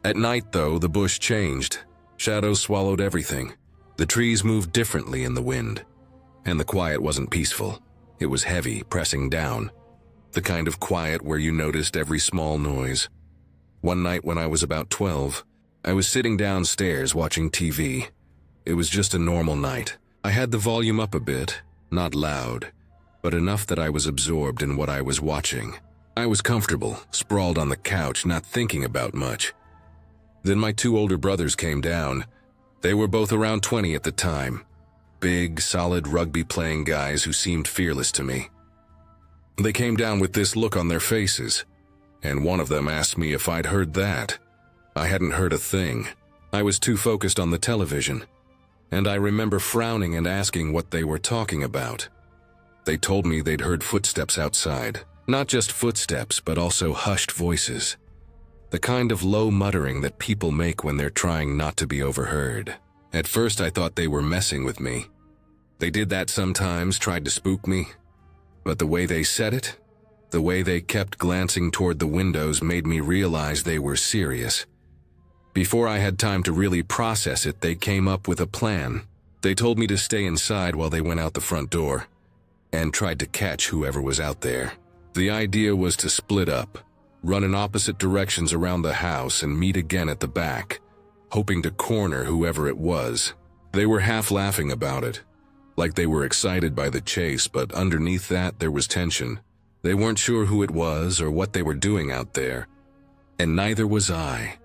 At night, though, the bush changed. Shadows swallowed everything. The trees moved differently in the wind, and the quiet wasn't peaceful. It was heavy, pressing down. The kind of quiet where you noticed every small noise. One night when I was about 12, I was sitting downstairs watching TV. It was just a normal night. I had the volume up a bit, not loud, but enough that I was absorbed in what I was watching. I was comfortable, sprawled on the couch, not thinking about much. Then my 2 older brothers came down. They were both around 20 at the time. Big, solid rugby-playing guys who seemed fearless to me. They came down with this look on their faces, and one of them asked me if I'd heard that. I hadn't heard a thing. I was too focused on the television, and I remember frowning and asking what they were talking about. They told me they'd heard footsteps outside. Not just footsteps, but also hushed voices. The kind of low muttering that people make when they're trying not to be overheard. At first I thought they were messing with me. They did that sometimes, tried to spook me. But the way they said it, the way they kept glancing toward the windows made me realize they were serious. Before I had time to really process it, they came up with a plan. They told me to stay inside while they went out the front door, and tried to catch whoever was out there. The idea was to split up, run in opposite directions around the house and meet again at the back, hoping to corner whoever it was. They were half laughing about it, like they were excited by the chase, but underneath that there was tension. They weren't sure who it was or what they were doing out there, and neither was I.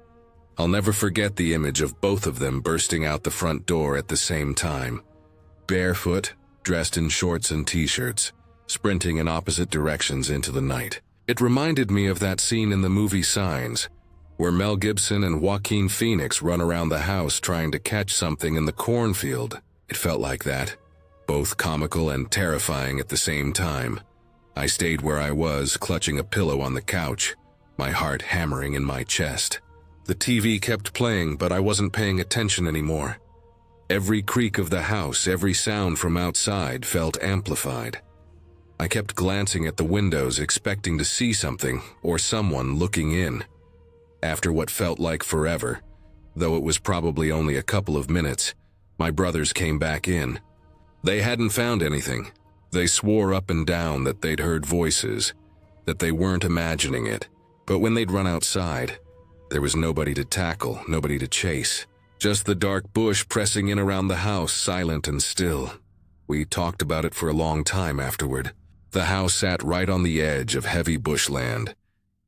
I'll never forget the image of both of them bursting out the front door at the same time, barefoot, dressed in shorts and t-shirts, sprinting in opposite directions into the night. It reminded me of that scene in the movie Signs, where Mel Gibson and Joaquin Phoenix run around the house trying to catch something in the cornfield. It felt like that, both comical and terrifying at the same time. I stayed where I was, clutching a pillow on the couch, my heart hammering in my chest. The TV kept playing, but I wasn't paying attention anymore. Every creak of the house, every sound from outside felt amplified. I kept glancing at the windows, expecting to see something or someone looking in. After what felt like forever, Though it was probably only a couple of minutes, my brothers came back in. They hadn't found anything. They swore up and down that they'd heard voices, that they weren't imagining it. But when they'd run outside, there was nobody to tackle, nobody to chase. Just the dark bush pressing in around the house, silent and still. We talked about it for a long time afterward. The house sat right on the edge of heavy bushland,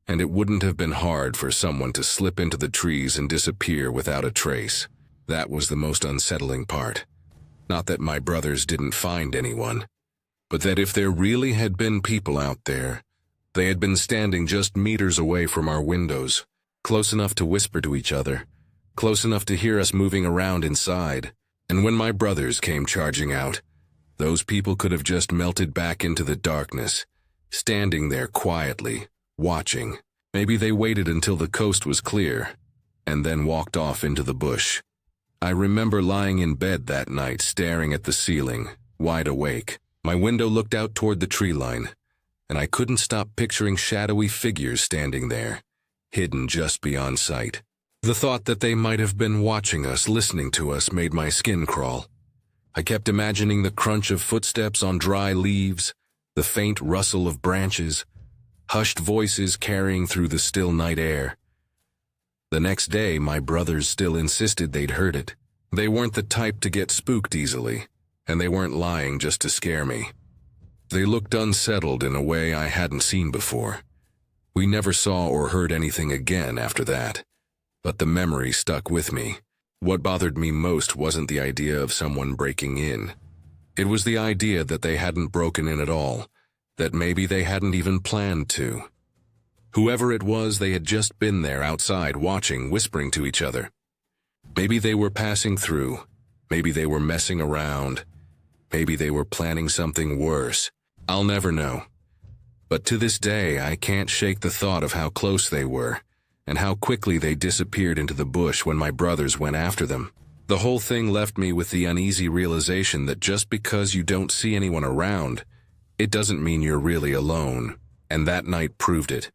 and it wouldn't have been hard for someone to slip into the trees and disappear without a trace. That was the most unsettling part. Not that my brothers didn't find anyone, but that if there really had been people out there, they had been standing just meters away from our windows, close enough to whisper to each other, close enough to hear us moving around inside. And when my brothers came charging out, those people could have just melted back into the darkness, standing there quietly, watching. Maybe they waited until the coast was clear, and then walked off into the bush. I remember lying in bed that night, staring at the ceiling, wide awake. My window looked out toward the tree line, and I couldn't stop picturing shadowy figures standing there, hidden just beyond sight. The thought that they might have been watching us, listening to us, made my skin crawl. I kept imagining the crunch of footsteps on dry leaves, the faint rustle of branches, hushed voices carrying through the still night air. The next day, my brothers still insisted they'd heard it. They weren't the type to get spooked easily, and they weren't lying just to scare me. They looked unsettled in a way I hadn't seen before. We never saw or heard anything again after that, but the memory stuck with me. What bothered me most wasn't the idea of someone breaking in. It was the idea that they hadn't broken in at all, that maybe they hadn't even planned to. Whoever it was, they had just been there outside watching, whispering to each other. Maybe they were passing through. Maybe they were messing around. Maybe they were planning something worse. I'll never know. But to this day, I can't shake the thought of how close they were, and how quickly they disappeared into the bush when my brothers went after them. The whole thing left me with the uneasy realization that just because you don't see anyone around, it doesn't mean you're really alone, and that night proved it.